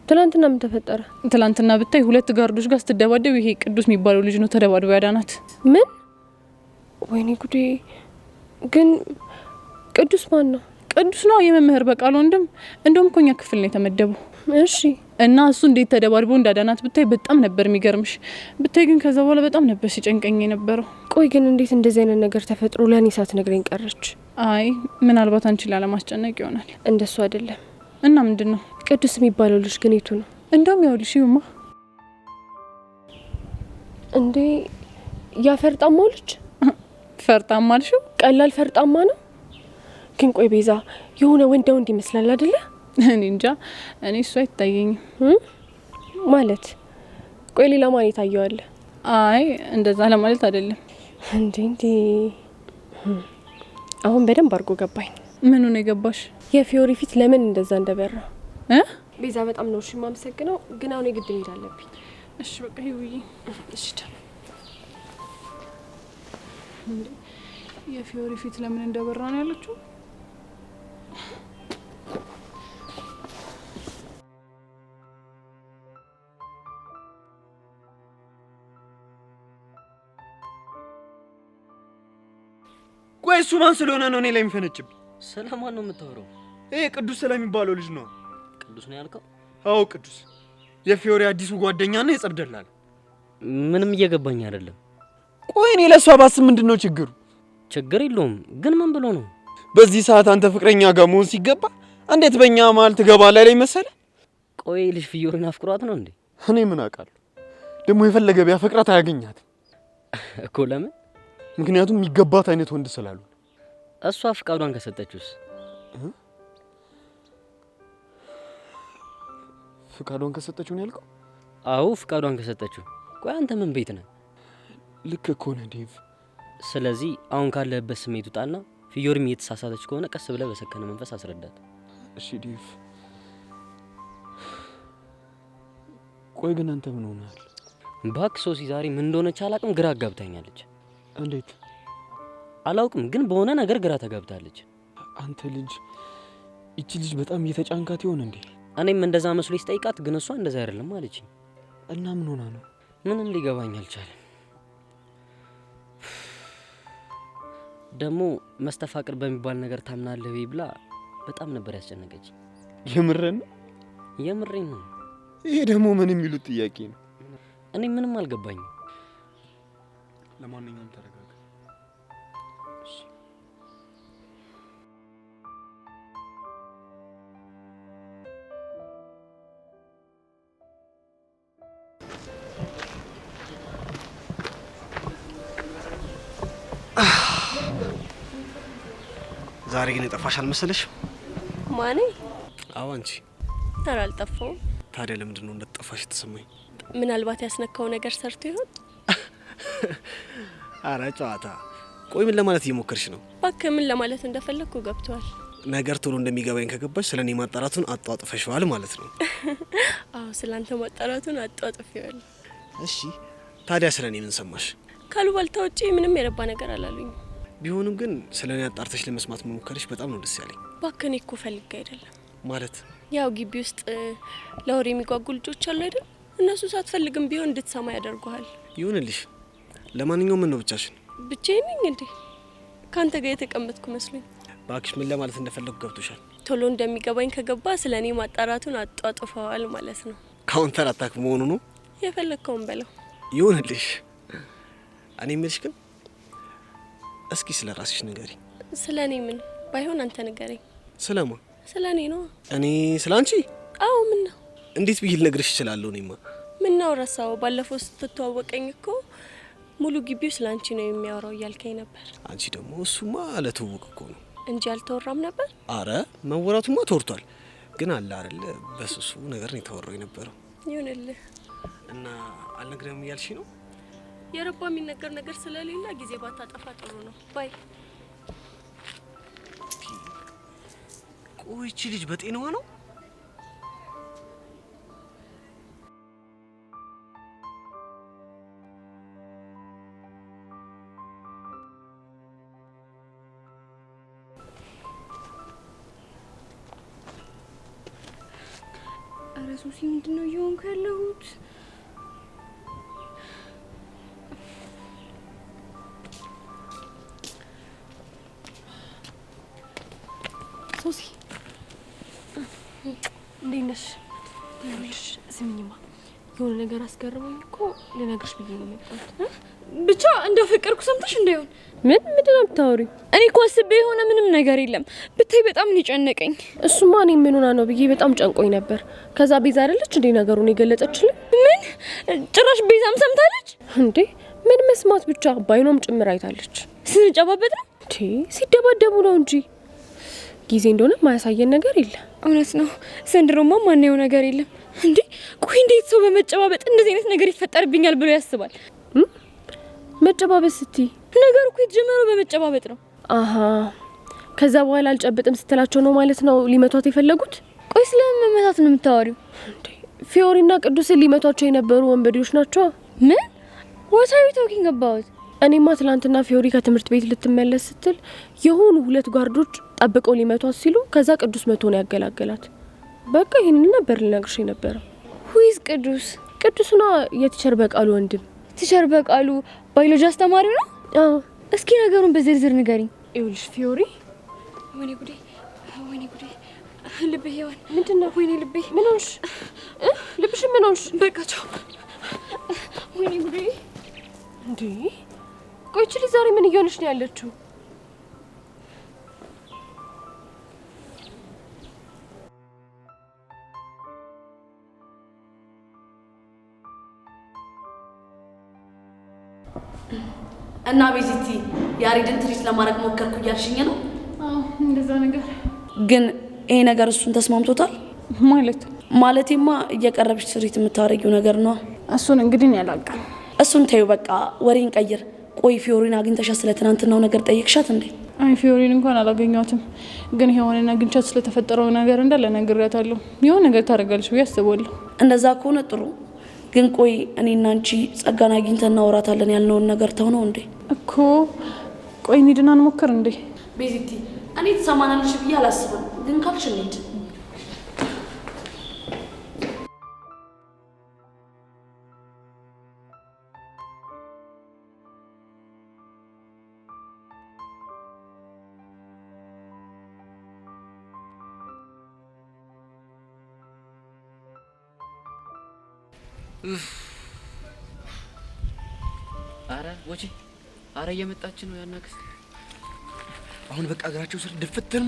ትላንትና ምን ተፈጠረ? ትላንትና ብታይ ሁለት ጋርዶች ጋር ስትደባደብ ይሄ ቅዱስ የሚባለው ልጅ ነው ተደባድቦ ያዳናት። ምን? ወይኔ ጉዴ! ግን ቅዱስ ማን ነው? ቅዱስ ነው የመምህር በቃል ወንድም። እንደውም ኮኛ ክፍል ነው የተመደበው። እሺ። እና እሱ እንዴት ተደባድቦ እንዳዳናት ብታይ በጣም ነበር የሚገርምሽ። ብታይ ግን ከዛ በኋላ በጣም ነበር ሲጨንቀኝ የነበረው። ቆይ ግን እንዴት እንደዚህ አይነት ነገር ተፈጥሮ ለኔ ሳትነግረኝ ቀረች? አይ ምናልባት አንቺ ላለማስጨነቅ ይሆናል። እንደሱ አይደለም። እና ምንድነው? ቅዱስ የሚባለው ልጅ ግን የቱ ነው? እንደውም ያውልሽ ይውማ እንዴ ያ ፈርጣማው ልጅ። ፈርጣማ አልሽው? ቀላል ፈርጣማ ነው። ግን ቆይ ቤዛ የሆነ ወንድ ይመስላል አይደለ? እኔ እንጃ እኔ እሱ አይታየኝም ማለት ቆይ ሌላ ማን ይታየዋል? አይ እንደዛ ለማለት አይደለም እንዴ አሁን በደንብ አድርጎ ገባኝ። ምኑ ነው የገባሽ? የፊዮሪ ፊት ለምን እንደዛ እንደበራ ቤዛ በጣም ነው እሺ የማመሰግነው፣ ግን አሁን የግድ መሄድ አለብኝ። እሺ በቃ ይውይ። እሺ የፊዮሪ ፊት ለምን እንደበራ ነው ያለችው? ቆይ እሱ ማን ስለሆነ ነው እኔ ላይ የሚፈነጭብኝ? ስለማን ነው የምታወራው? ይሄ ቅዱስ ስለሚባለው ልጅ ነው። ቅዱስ ነው ያልከው? አዎ ቅዱስ፣ የፊዮሪ አዲሱ ጓደኛና የጸብ ደላላ። ምንም እየገባኝ አይደለም። ቆይ እኔ ለሷ ባስብ ምንድነው ችግሩ? ችግር የለውም ግን ምን ብሎ ነው? በዚህ ሰዓት አንተ ፍቅረኛ ጋር መሆን ሲገባ እንዴት በእኛ መሀል ትገባለህ ላይ መሰለ? ቆይ ልጅ ፊዮሪን አፍቅሯት ነው እንዴ? እኔ ምን አውቃለሁ? ደግሞ የፈለገ ቢያፈቅራት አያገኛትም እኮ። ለምን? ምክንያቱም የሚገባት አይነት ወንድ ስላሉ። እሷ ፍቃዷን ከሰጠችውስ? ፍቃዷን ከሰጠችው ነው ያልከው? አዎ ፍቃዷን ከሰጠችው። ቆይ አንተ ምን ቤት ነህ? ልክ እኮ ነህ ዴቭ። ስለዚህ አሁን ካለህበት ስሜት ውጣና ፊዮሪም እየተሳሳተች ከሆነ ቀስ ብለህ በሰከነ መንፈስ አስረዳት። እሺ ዴቭ። ቆይ ግን አንተ ምን ሆነሃል? እባክህ ሶሲ ዛሬ ምን እንደሆነች አላውቅም፣ ግራ አጋብታኛለች። እንዴት? አላውቅም ግን በሆነ ነገር ግራ ተጋብታለች። አንተ ልጅ፣ እቺ ልጅ በጣም እየተጫንካት ይሆን እንዴ? እኔም እንደዛ መስሎኝ ስጠይቃት ግን እሷ እንደዛ አይደለም አለችኝ። እና ምን ሆና ነው? ምንም ሊገባኝ አልቻለም። ደግሞ መስተፋቅር በሚባል ነገር ታምናለህ ወይ ብላ በጣም ነበር ያስጨነቀች። የምሬን ነው? የምሬን ነው። ይሄ ደግሞ ምን የሚሉት ጥያቄ ነው? እኔ ምንም አልገባኝም። ለማንኛውም ተረጋጋ። ዛሬ ግን የጠፋሽ አልመሰለሽ? ማኔ? አዎ አንቺ። ኧረ አልጠፋሁም። ታዲያ ለምንድን ነው እንደጠፋሽ የተሰማኝ? ምናልባት ያስነካው ነገር ሰርቶ ይሆን? አረ ጨዋታ። ቆይ ምን ለማለት እየሞከርሽ ነው? እባክህ ምን ለማለት እንደፈለግኩ ገብቷል። ነገር ቶሎ እንደሚገባኝ ከገባሽ ስለኔ ማጣራቱን አጧጥፈሽዋል ማለት ነው። አዎ ስላንተ ማጣራቱን አጧጥፈዋል። እሺ ታዲያ ስለኔ ምን ሰማሽ? ካሉባልታ ውጪ ምንም የረባ ነገር አላሉኝ። ቢሆንም ግን ስለኔ አጣርተሽ ለመስማት መሞከርሽ በጣም ነው ደስ ያለኝ። እባክህ እኔ እኮ ፈልጌ አይደለም። ማለት ያው ግቢ ውስጥ ለወሬ የሚጓጉ ልጆች አሉ አይደል? እነሱ ሳትፈልግም ቢሆን እንድትሰማ ያደርጉሃል። ይሁንልሽ። ለማንኛውም ምን ነው ብቻሽን? ብቻዬን ነኝ እንዴ? ካንተ ጋር የተቀመጥኩ መስሎኝ። ባክሽ ምን ለማለት እንደፈለኩ ገብቶሻል። ቶሎ እንደሚገባኝ ከገባ ስለኔ ማጣራቱን አጧጥፈዋል ማለት ነው። ካውንተር አታክ መሆኑ ነው። የፈለከውን በለው። ይሁንልሽ። እኔ የምልሽ ግን እስኪ ስለ ራስሽ ንገሪ። ስለኔ ምን ባይሆን አንተ ንገረኝ። ስለማ? ስለኔ ነው። እኔ ስላንቺ? አዎ ምን ነው? እንዴት ብዬ ልነግርሽ እችላለሁ? እኔማ ምን ነው ረሳው? ባለፈው ስትተዋወቀኝ እኮ ሙሉ ግቢው ስላንቺ ነው የሚያወራው እያልከኝ ነበር። አንቺ ደግሞ እሱማ ለትውውቅ እኮ ነው እንጂ አልተወራም ነበር። አረ መወራቱማ ተወርቷል፣ ግን አለ አይደል በስሱ ነገር ነው የተወራው የነበረው። ይሁንልህ። እና አልነግረም እያልሽ ነው? የረባ የሚነገር ነገር ስለሌላ ጊዜ ባታጠፋ ጥሩ ነው። ባይ። ቆይ እቺ ልጅ በጤናዋ ነው? ኧረ ሶሲ ምንድነው እየሆንኩ ያለሁት? ሶሲ እንዴት ነሽ? ይኸውልሽ ስሚኝማ፣ የሆነ ነገር አስገርሞኝ እኮ ልነግርሽ ብዬ ነው የመጣሁት። ብቻ እንደፈቀርኩ ሰምተሽ እንዳይሆን። ምንድን ነው የምታወሪው? እኔ እኮ አስቤ የሆነ ምንም ነገር የለም። ብታይ በጣም ነው የጨነቀኝ። እሱማ እኔ ምን ሆና ነው ብዬ በጣም ጨንቆኝ ነበር። ከዛ ቤዛ አይደለች እንዴ ነገሩን የገለጸችልኝ? ምን ጭራሽ ቤዛም ሰምታለች እንዴ? ምን መስማት ብቻ ባይኖም ጭምር አይታለች። ስንጨባበጥ ነው እንዴ? ሲደባደቡ ነው እንጂ። ጊዜ እንደሆነ ማያሳየን ነገር የለም። እውነት ነው። ዘንድሮማ ማንየው ነገር የለም እንዴ። ቆይ እንዴት ሰው በመጨባበጥ እንደዚህ አይነት ነገር ይፈጠርብኛል ብሎ ያስባል? መጨባበጥ ስትይ ነገሩ እኮ የተጀመረው በመጨባበጥ ነው። አሃ ከዛ በኋላ አልጨብጥም ስትላቸው ነው ማለት ነው ሊመቷት የፈለጉት? ቆይ ስለምን መመታት ነው የምታወሪው? ፊዮሪና ቅዱስን ሊመቷቸው የነበሩ ወንበዴዎች ናቸው። ምን? What are you talking about? እኔማ ትላንትና ፊዮሪ ከትምህርት ቤት ልትመለስ ስትል የሆኑ 2 ጓርዶች ጠብቀው ሊመቷት ሲሉ ከዛ ቅዱስ መቶ ነው ያገላገላት። በቃ ይሄንን ነበር ልነግርሽ የነበረው። Who is ቅዱስ? ቅዱስና የቲቸር በቃሉ ወንድም። ቲቸር በቃሉ ባዮሎጂ አስተማሪው ነው? አዎ። እስኪ ነገሩን በዝርዝር ንገሪኝ። ይኸውልሽ ፊዮሪ፣ ወይኔ ጉዴ፣ ወይኔ ጉዴ፣ ልቤ ይሆን ምንድነው? ወይኔ ልቤ፣ ምን ሆንሽ? ልብሽ ምን ሆንሽ? በቃ ቻው። ወይኔ ጉዴ። እንዴ ቆይ እቺ ልጅ ዛሬ ምን እየሆነች ነው ያለችው? እና ቤዚቲ ያሬድን ትሪት ለማድረግ ሞከርኩ እያልሽኝ ነው? አዎ እንደዛ ነገር። ግን ይሄ ነገር እሱን ተስማምቶታል ማለት? ማለቴማ እየቀረብሽ ትሪት የምታረጊው ነገር ነው። እሱን እንግዲህ ነው ያላቀም። እሱን ተይው በቃ ወሬን ቀይር። ቆይ ፊዮሪን አግኝተሻት ስለ ትናንትናው ነገር ጠየቅሻት እንዴ? አይ ፊዮሪን እንኳን አላገኘኋትም፣ ግን የሆነና አግኝቻት ስለተፈጠረው ነገር እንዳለ ነግሬያታለሁ። የሆነ ነገር ታደርጋለች ብዬ አስባለሁ። እንደዛ ከሆነ ጥሩ። ግን ቆይ እኔና አንቺ ጸጋን አግኝተን እናወራታለን ያልነውን ነገር ተው ነው እንዴ? እኮ ቆይ እንሂድና እንሞክር እንዴ? ቤዚቲ እኔ ትሰማናለች ብዬ አላስብም፣ ግን ካልሽ እንሂድ። አረ ወጪ አረ እየመጣች ነው ያናክስ። አሁን በቃ እግራቸው ስር ድፍትም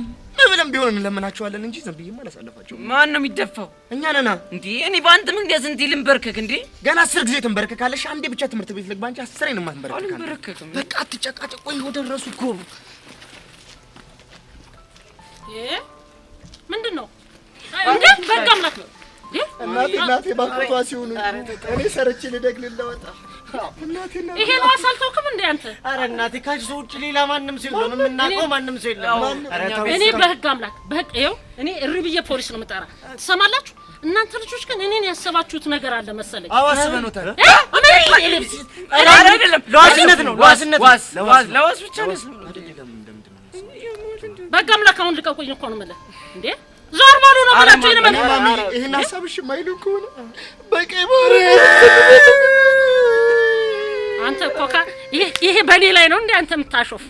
ብለን ቢሆን እንለምናቸዋለን እንጂ ዝም ብዬማ አላሳለፋቸውም። ማን ነው የሚደፋው? እኛ ነና እንዴ? እኔ ባንተ ምክንያት ስንት ልንበርከክ እንዴ? ገና 10 ጊዜ ትንበርከካለሽ። አንዴ ብቻ ትምህርት ቤት ልግባ እንጂ 10 ነው የማትንበርከካለሽ። አልንበረከክም። በቃ አትጨቃጨቅ። ቆይ ወደ ረሱ እኮ ምንድነው? እንዴ በቃ ማለት ነው። እናቴ ባቆቷ ሲሆኑ እኔ ሰርቼ ልደግልልለወጣ ይሄ ነው አሳልተውክም እንዴ አንተ? አረ እናቴ ካሽ ሰው ውጭ ሌላ ማንንም ሰው የለም፣ የምናውቀው ማንንም ሰው የለም። እኔ በህግ አምላክ በህግ ይኸው እኔ እሪ ብዬ ፖሊስ ነው የምጠራ። ትሰማላችሁ? እናንተ ልጆች ግን እኔን ያሰባችሁት ነገር አለ መሰለኝ። አዋስበኖታል። አይደለም ለዋስነት ነው። ለዋስ ብቻ ነው። በህግ አምላክ አሁን ልቀቁኝ እኮ ነው የምልህ እንዴ። ዞር በሉ ነው ብላችሁ ይነመ ይሄን ሐሳብሽ ማይሉ ከሆነ በቀይ ባህር አንተ ኮካ ይሄ በኔ ላይ ነው እንዴ አንተ የምታሾፍ?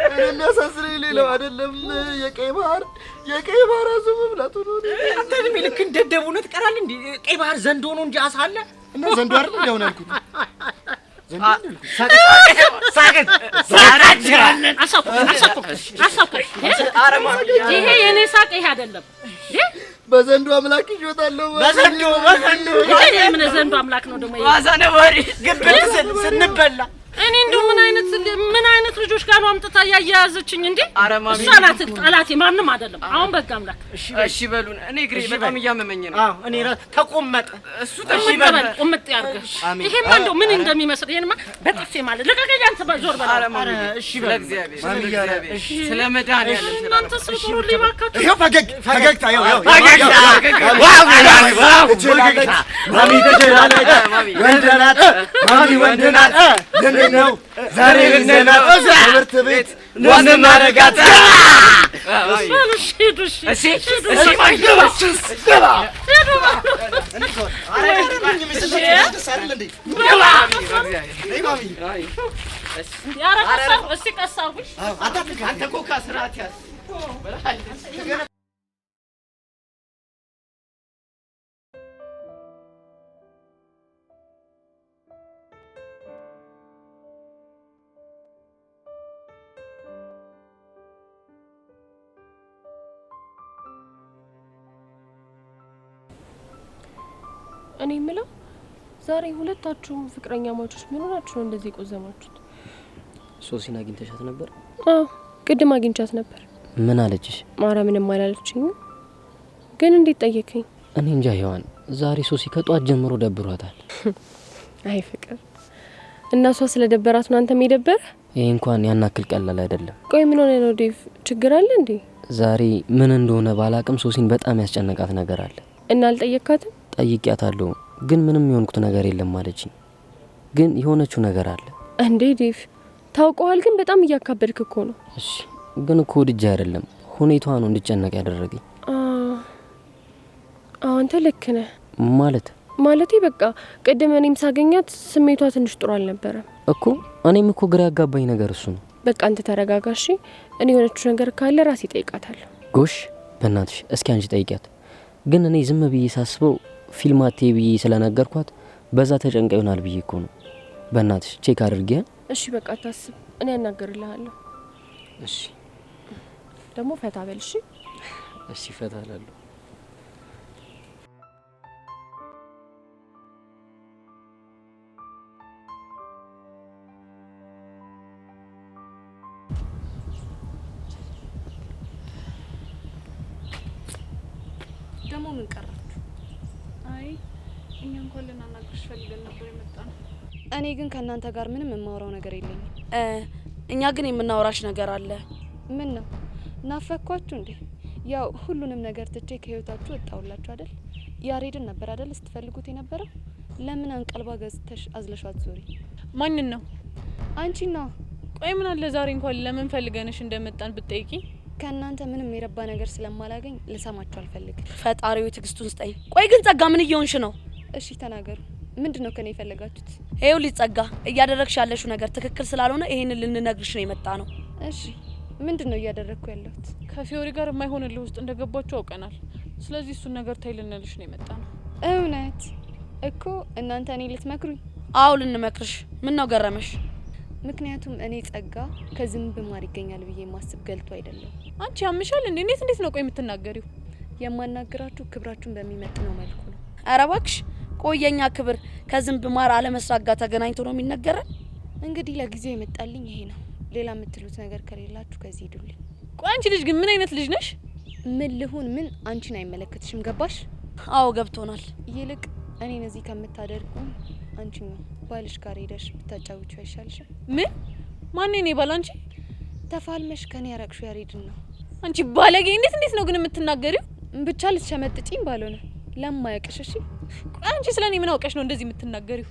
እኔ የሚያሳስረኝ ሌላው አይደለም የቀይ ባህር አዞ መብላቱ ነው። አንተ ልክ ልክ እንደደቡ ነው ትቀራል እንዴ? ቀይ ባህር ዘንዶ ነው እንጂ አሳ አለ እና ዘንዶ አይደል እንደሆነ አልኩት። ይሄ የኔ ሳቅ ይሄ አይደለም። በዘንዶ አምላክ ይጆታለሁ። በዘንዶ ይሄ ምን ዘንዶ አምላክ ነው ደግሞ? ዋዛ ነበር ግብት ስንበላ እኔ እንደው ምን አይነት ልጆች ጋር ነው አምጥታ ያያያዘችኝ እንዴ? እሷ ናት ጠላቴ፣ ማንም አይደለም። አሁን በቃ አምላክ እሺ በሉን። እኔ እግሬ በጣም እያመመኝ ነው። አዎ እኔ ተቆመጠ። እሱ ተቆመጠ ቁምጥ ያርገሽ። ይሄማ እንደው ምን እንደሚመስል ይሄንማ በጥፌ ማለት ለቀቀኝ። አንተ በዞር በላ። እሺ በእግዚአብሔር ስለ መድኃኒዓለም እናንተ ስጥሩ ሊባካችሁ። ይሄ ፈገግታ ይኸው ማሚ ተጀራለች። ወንደናት ማሚ ወንደናት ነው ዛሬ ልንና ትምህርት ቤት ወንናረጋት። እሺ እኔ የምለው ዛሬ ሁለታችሁም ፍቅረኛ ማቾች ምን ሆናችሁ ነው እንደዚህ ቆዘማችሁት? ሶሲን አግኝተሻት ነበር? አዎ ቅድም አግኝቻት ነበር። ምን አለችሽ? ማርያምንም አላለችኝ። ግን እንዴት ጠየከኝ? እኔ እንጃ ሔዋን፣ ዛሬ ሶሲ ከጧት ጀምሮ ደብሯታል። አይ ፍቅር፣ እና እሷ ስለደበራት ነው አንተም የደበረ? ይሄ እንኳን ያናክል ቀላል አይደለም። ቆይ ምን ሆነ ነው ዴቭ? ችግር አለ እንዴ? ዛሬ ምን እንደሆነ ባላቅም ሶሲን በጣም ያስጨነቃት ነገር አለ። እና አልጠየካትም? ጠይቂያታለሁ፣ ግን ምንም የሆንኩት ነገር የለም አለችኝ። ግን የሆነችው ነገር አለ። እንዴ ዴቭ፣ ታውቀዋል ግን በጣም እያካበድክ እኮ ነው። እሺ፣ ግን እኮ ወድጄ አይደለም፣ ሁኔታዋ ነው እንድጨነቅ ያደረገኝ። አንተ ልክ ነህ። ማለቴ በቃ ቅድም እኔም ሳገኛት ስሜቷ ትንሽ ጥሩ አልነበረም እኮ። እኔም እኮ ግራ ያጋባኝ ነገር እሱ ነው። በቃ አንተ ተረጋጋሽ። እኔ የሆነችው ነገር ካለ ራሴ ጠይቃታለሁ። ጎሽ፣ በእናትሽ እስኪ አንቺ ጠይቂያት። ግን እኔ ዝም ብዬ ሳስበው ፊልማቴ ብዬ ስለነገርኳት በዛ ተጨንቃ ይሆናል ብዬ እኮ ነው። በእናትሽ ቼክ አድርጊያ። እሺ በቃ አታስብ፣ እኔ ያናገርልሃለሁ። እሺ ደግሞ ፈታ በል። እሺ ፈታ እላለሁ። ደግሞ ምን ቀራችሁ? አይ እኛ እንኳን ልናናግርሽ ፈልገን ነበር የመጣነው። እኔ ግን ከእናንተ ጋር ምንም የማወራው ነገር የለኝም። እኛ ግን የምናወራሽ ነገር አለ። ምን ነው? ናፈኳችሁ እንዴ? ያው ሁሉንም ነገር ትቼ ከህይወታችሁ ወጣሁላችሁ አይደል? ያሬድን ነበር አይደል ስትፈልጉት የነበረው? ለምን አንቀልባ ገዝተሽ አዝለሻት ዞሪ? ማንን ነው? አንቺ ነው። ቆይ ምን አለ ዛሬ እንኳን ለምን ፈልገንሽ እንደመጣን ብትጠይቂ? ከእናንተ ምንም የረባ ነገር ስለማላገኝ ልሰማችሁ አልፈልግም። ፈጣሪው ትዕግስቱን ስጠኝ። ቆይ ግን ጸጋ ምን እየሆንሽ ነው? እሺ ተናገሩ። ምንድነው ከኔ የፈለጋችሁት? ይሄው ሊጸጋ እያደረግሽ ያለሽው ነገር ትክክል ስላልሆነ ይሄንን ልንነግርሽ ነው የመጣ ነው። እሺ ምንድነው እያደረግኩ ያለሁት? ከፊዮሪ ጋር የማይሆንልህ ውስጥ እንደገባችሁ አውቀናል። ስለዚህ እሱን ነገር ታይ ልንልሽ ነው የመጣ ነው። እውነት እኮ እናንተ እኔ ልትመክሩኝ? አዎ ልንመክርሽ። ምን ነው ገረመሽ? ምክንያቱም እኔ ጸጋ ከዝንብ ማር ይገኛል ብዬ ማስብ ገልቶ አይደለም። አንቺ ያምሻል እንዴ? እንዴት ነው ቆይ የምትናገሪው? የማናገራችሁ ክብራችሁን በሚመጥነው መልኩ ነው። ኧረ እባክሽ ቆየኛ ክብር ከዝንብ ማር አለመስራት ጋር ተገናኝቶ ነው የሚነገረን? እንግዲህ ለጊዜው የመጣልኝ ይሄ ነው። ሌላ የምትሉት ነገር ከሌላችሁ ከዚህ ሂዱልኝ። ቆይ አንቺ ልጅ ግን ምን አይነት ልጅ ነሽ? ምን ልሁን ምን አንቺን አይመለከትሽም። ገባሽ? አዎ ገብቶናል። ይልቅ እኔን እዚህ ከምታደርጉ አንቺ ነው ባልሽ ጋር ሄደሽ ብታጫውቺው አይሻልሽም? ምን ማን ነው ባል? አንቺ ተፋልመሽ ከኔ ያራቅሹ ያሬድን ነው። አንቺ ባለጌ! እንዴት ነው ግን የምትናገሪው? ብቻ ልትሸመጥጪኝ ባልሆነ ለማያውቅሽ። እሺ ቆይ አንቺ ስለኔ ምን አውቀሽ ነው እንደዚህ የምትናገሪው?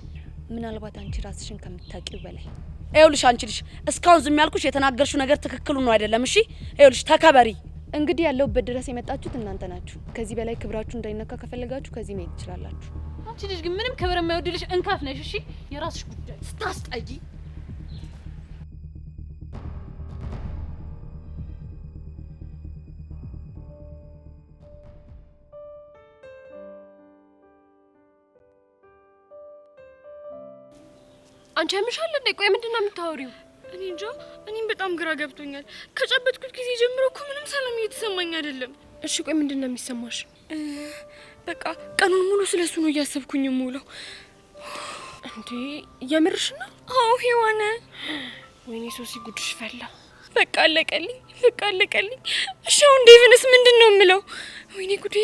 ምናልባት አንቺ ራስሽን ከምታውቂው በላይ። ይኸውልሽ አንቺ ልጅ እስካሁን ዝም ያልኩሽ የተናገርሽው ነገር ትክክሉ ነው አይደለም? እሺ ይኸውልሽ ተከበሪ። እንግዲህ ያለውበት ድረስ የመጣችሁት እናንተ ናችሁ። ከዚህ በላይ ክብራችሁ እንዳይነካ ከፈለጋችሁ ከዚህ መሄድ ትችላላችሁ። አንቺ ልጅ ግን ምንም ክብር የማይወድልሽ እንካፍ ነሽ። እሺ የራስሽ ጉዳይ። ስታስጠይ አንቺ ያምሻል እንዴ? ቆይ ምንድነው የምታወሪው? እኔ እንጃ፣ እኔም በጣም ግራ ገብቶኛል። ከጨበጥኩት ጊዜ ጀምሮ እኮ ምንም ሰላም እየተሰማኝ አይደለም። እሺ ቆይ ምንድነው የሚሰማሽ? በቃ ቀኑን ሙሉ ስለሱ ነው እያሰብኩኝ የምውለው። እንዴ የምርሽ ነው? አዎ ሔዋን። ወይኔ ሶሲ ጉድሽ ፈላ። በቃ አለቀልኝ። እሺ አሁን ዴቭንስ ምንድነው የምለው? ወይኔ ጉዴ!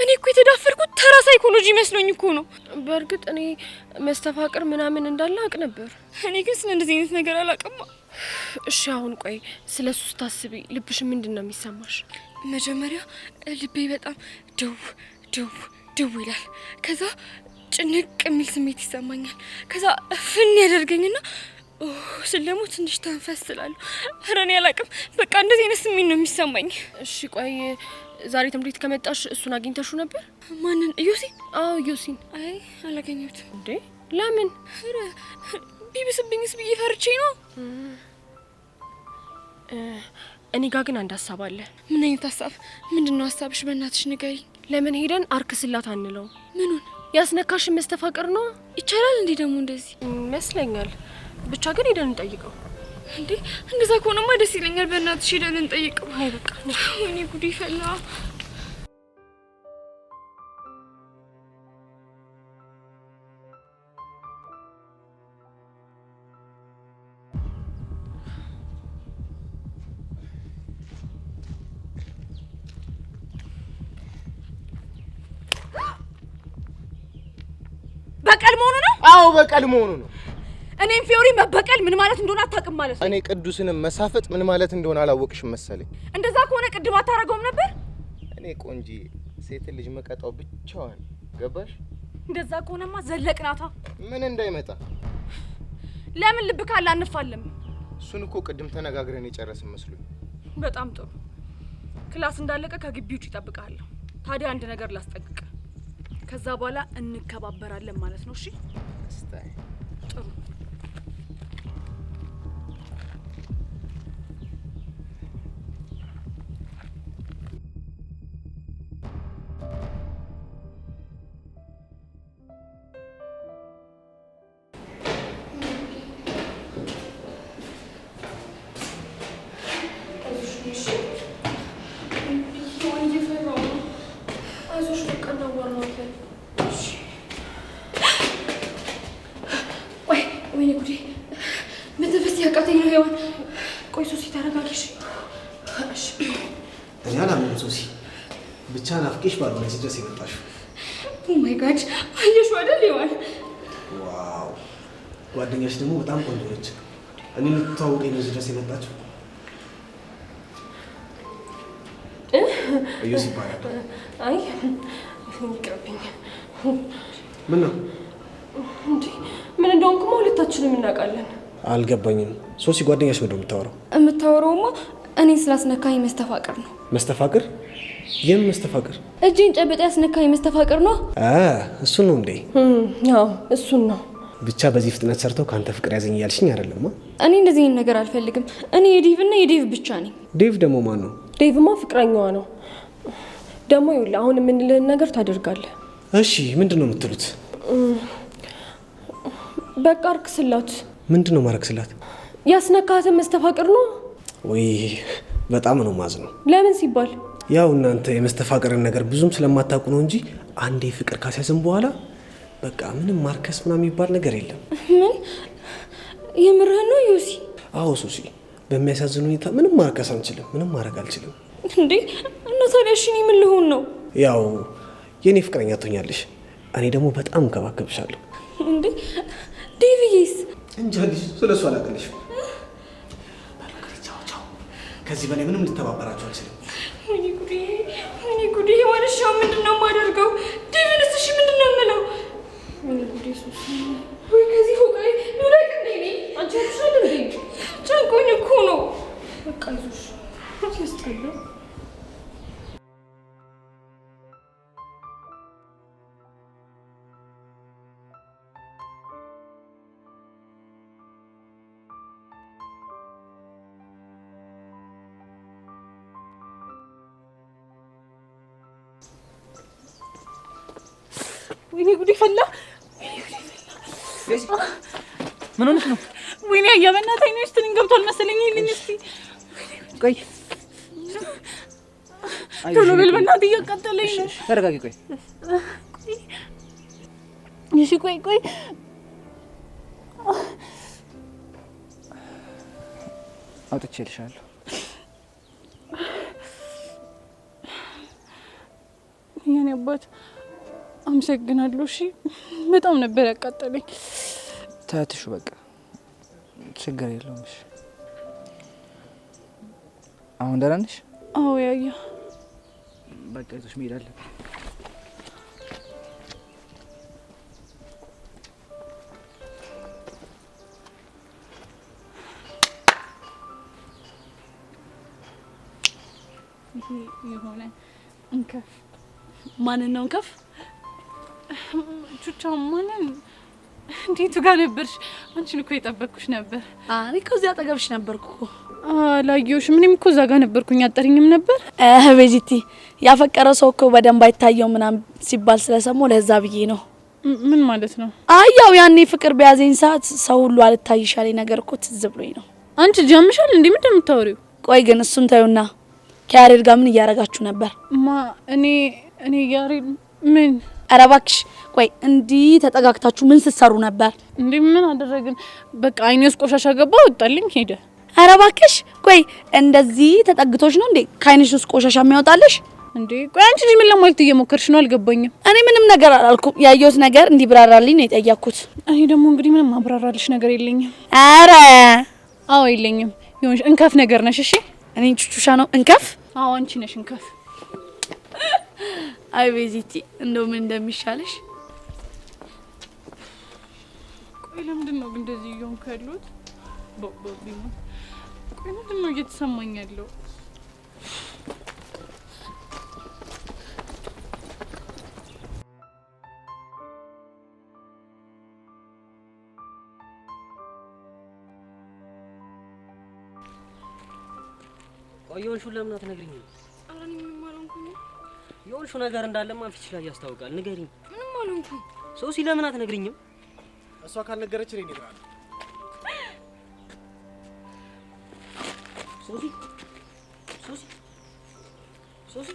እኔ እኮ የተዳፈርኩት ተራ ሳይኮሎጂ መስሎኝ እኮ ነው። በእርግጥ እኔ መስተፋቅር ምናምን እንዳለ አውቅ ነበር። እኔ ግን ስለ እንደዚህ አይነት ነገር አላውቅም። እሺ አሁን ቆይ ስለሱ ስታስቢ ልብሽ ምንድነው የሚሰማሽ? መጀመሪያ ልቤ በጣም ድው ይላል። ከዛ ጭንቅ የሚል ስሜት ይሰማኛል። ከዛ ፍን ያደርገኝና ስል ደግሞ ትንሽ ተንፈስ ስላለሁ። ኧረ እኔ አላውቅም። በቃ እንደዚህ አይነት ስሜት ነው የሚሰማኝ። እሺ ቆይ ዛሬ ትምህርት ቤት ከመጣሽ እሱን አግኝተሽው ነበር? ማንን? ዮሲን? አዎ ዮሲን። አይ አላገኘሁትም። እንዴ ለምን? ኧረ ቢብስብኝስ ብዬ ፈርቼ ነው። እኔ ጋር ግን አንድ ሀሳብ አለ። ምን አይነት ሀሳብ? ምንድነው ሀሳብሽ? በእናትሽ ንገሪኝ። ለምን ሄደን አርክ ስላት አንለው? ምኑን? ያስነካሽን መስተፋቅር ነው። ይቻላል እንዴ ደግሞ እንደዚህ? ይመስለኛል። ብቻ ግን ሄደን እንጠይቀው። እንዴ እንደዛ ከሆነማ ደስ ይለኛል። በእናትሽ ሄደን እንጠይቀው። አይ በቃ ወይኔ ጉዴ ፈላ። በቀል መሆኑ ነው? አዎ በቀል መሆኑ ነው። እኔም ፊዮሪ መበቀል ምን ማለት እንደሆነ አታውቅም ማለት ነው። እኔ ቅዱስንም መሳፈጥ ምን ማለት እንደሆነ አላወቅሽም መሰለኝ። እንደዛ ከሆነ ቅድም አታረገውም ነበር? እኔ ቆንጂ ሴት ልጅ መቀጣው ብቻዋን ገባሽ? እንደዛ ከሆነማ ዘለቅናታ። ምን እንዳይመጣ ለምን ልብ ካለ አንፋለም? እሱን እኮ ቅድም ተነጋግረን የጨረስን መስሎኝ። በጣም ጥሩ። ክላስ እንዳለቀ ከግቢ ውጭ እጠብቅሃለሁ። ታዲያ አንድ ነገር ላስጠንቅቅ። ከዛ በኋላ እንከባበራለን ማለት ነው። እሺ? ጥሩ። ወይኔ ጉዴ! መተንፈስ ያቃተኝ ነው ሄዋን። ቆይ ሶሲ ተረጋጊሽ። እሺ እኔ አላምንም ሶሲ፣ ብቻ ናፍቄሽ ባልሆነ እዚህ ድረስ የመጣሽው። ኦ ማይ ጋድ! አየሽው አይደል ሄዋን? ዋው! ጓደኛሽ ደግሞ በጣም ቆንጆ ነች። እኔ ልትተዋወቀኝ ነው እዚህ ድረስ የመጣችው። እዮስ ይባላል። አይ ይቅርብኝ። ምን ነው እንዴ? ምን እንደሆንኩማ ሁለታችንም እናውቃለን። አልገባኝም። ሶሲ ጓደኛሽ ምንድን ነው የምታወራው? የምታወራውማ እኔ ስላስነካኝ መስተፋቅር ነው። መስተፋቅር? የምን መስተፋቅር? እጄን ጨብጣ ያስነካኝ መስተፋቅር ነው። እሱን ነው እንዴ? አዎ እሱን ነው። ብቻ በዚህ ፍጥነት ሰርተው ካንተ ፍቅር ያዘኝ እያልሽኝ አይደለማ? እኔ እንደዚህ አይነት ነገር አልፈልግም። እኔ የዴቭና የዴቭ ብቻ ነኝ። ዴቭ ደግሞ ማን ነው? ዴቭማ ፍቅረኛዋ ነው። ደግሞ ይኸውልህ አሁን የምንልህን ነገር ታደርጋለህ። እሺ ምንድን ነው የምትሉት? በቃ አርክስላት። ምንድን ነው ማረክስላት? ያስነካትን መስተፋቅር ነው። ወይ በጣም ነው ማዝነው። ለምን ሲባል ያው እናንተ የመስተፋቅርን ነገር ብዙም ስለማታውቁ ነው እንጂ አንዴ ፍቅር ካስያዝን በኋላ በቃ ምንም ማርከስ ምናምን የሚባል ነገር የለም። ምን የምርህ ነው ዮሲ? አዎ ሶሲ፣ በሚያሳዝን ሁኔታ ምንም ማርከስ አንችልም። ምንም ማድረግ አልችልም። እንዴ እና ታዲያ እሺ እኔ ምን ልሆን ነው? ያው የኔ ፍቅረኛ ትሆኛለሽ፣ እኔ ደግሞ በጣም እንከባከብሻለሁ። እንዴ ዴቪስ እንጃልሽ፣ ስለሱ አላውቅልሽ። ከዚህ በላይ ምንም ልተባበራችሁ አልችልም። ወይኔ ጉዴ፣ ወይኔ ጉዴ! ዋልሻው ምንድነው የማደርገው? ዴቪንስ እሺ ምንድነው የምለው? ወይኔ ጉዴ! ሶሲ ወይ ከዚህ ሆቃይ ኑረቅ እንዴ! አንቺ አትሻለ እንዴ? ጨንቆኝ እኮ ነው። በቃ ይዞሽ ያስጠላ። ወይኔ ጉዴ ፈላ! ምን ሆነሽ ነው? ወይኔ አያበናት አይኔ ውስጥ ትንኝ ገብቷል መሰለኝ። ይሄን እስቲ ቆይ ቶሎ በል በእናትህ እያቃጠለኝ ነው። ተረጋጊ። ቆይ እሺ ቆይ አውጥቼልሻለሁ። የኔ አባት አመሰግናለሁ። እሺ በጣም ነበር ያቃጠለኝ። ታትሹ በቃ ችግር የለውም። እሺ አሁን ደህና ነሽ? አዎ ያያ በቃ ይዞሽ መሄድ አለብኝ። የሆነ እንከፍ ማንን ነው እንከፍ? ቹቻ ማንን? እንዴት ጋር ነበርሽ? አንቺን እኮ የጠበቅኩሽ ነበር። እኔ እኮ እዚያ አጠገብሽ ነበርኩ እኮ። አላየሁሽም። እኔም እኮ እዛ ጋር ነበርኩኝ። አጠሪኝም ነበር። ቤዚቲ ያፈቀረ ሰው እኮ በደንብ አይታየው ምናምን ሲባል ስለሰማሁ ለዛ ብዬ ነው። ምን ማለት ነው? ያው ያኔ ፍቅር በያዘኝ ሰዓት ሰው ሁሉ አልታይሻለኝ ነገር እኮ ትዝ ብሎኝ ነው። አንቺ ጀምሻል እንዴ? ምንድን ነው የምታወሪው? ቆይ ግን እሱን ታዩና ከያሬድ ጋር ምን እያረጋችሁ ነበር? እኔ ያሬድ ምን? ኧረ እባክሽ ቆይ እንዲህ ተጠጋግታችሁ ምን ስትሰሩ ነበር? እንዴ ምን አደረግን? በቃ አይኔ ውስጥ ቆሻሻ ገባ፣ ወጣልኝ፣ ሄደ። ኧረ እባክሽ ቆይ እንደዚህ ተጠግቶሽ ነው እንዴ ከአይንሽ ውስጥ ቆሻሻ የሚያወጣልሽ? እንዴ ቆይ አንቺ ልጅ ምን ለማለት እየሞከርሽ ነው? አልገባኝም። እኔ ምንም ነገር አላልኩም። ያየሁት ነገር እንዲብራራልኝ ነው የጠየቅኩት። እኔ ደግሞ እንግዲህ ምንም ማብራራልሽ ነገር የለኝም። አረ አዎ የለኝም። ይሁንሽ እንከፍ ነገር ነሽ። እሺ እኔ ቹቹሻ ነው እንከፍ? አዎ አንቺ ነሽ እንከፍ። አይ ቤዚቲ እንደው ምን እንደሚሻለሽ። ቆይ ለምንድን ነው ግን እንደዚህ እየሆንኩ ያለሁት? ቦቦቢማ ቆይ ምንድን ነው እየተሰማኝ ያለው? ቆየውን ለምን አትነግሪኝም? አላን ምንም አልሆንኩኝ። የሆንሹ ነገር እንዳለማ ፊትሽ ላይ ያስታውቃል። ንገሪኝ። ምንም አልሆንኩኝ። ሶሲ ለምን አትነግሪኝም? እሷ ካልነገረች እኔ እነግራለሁ። ሶሲ ሶሲ ሶሲ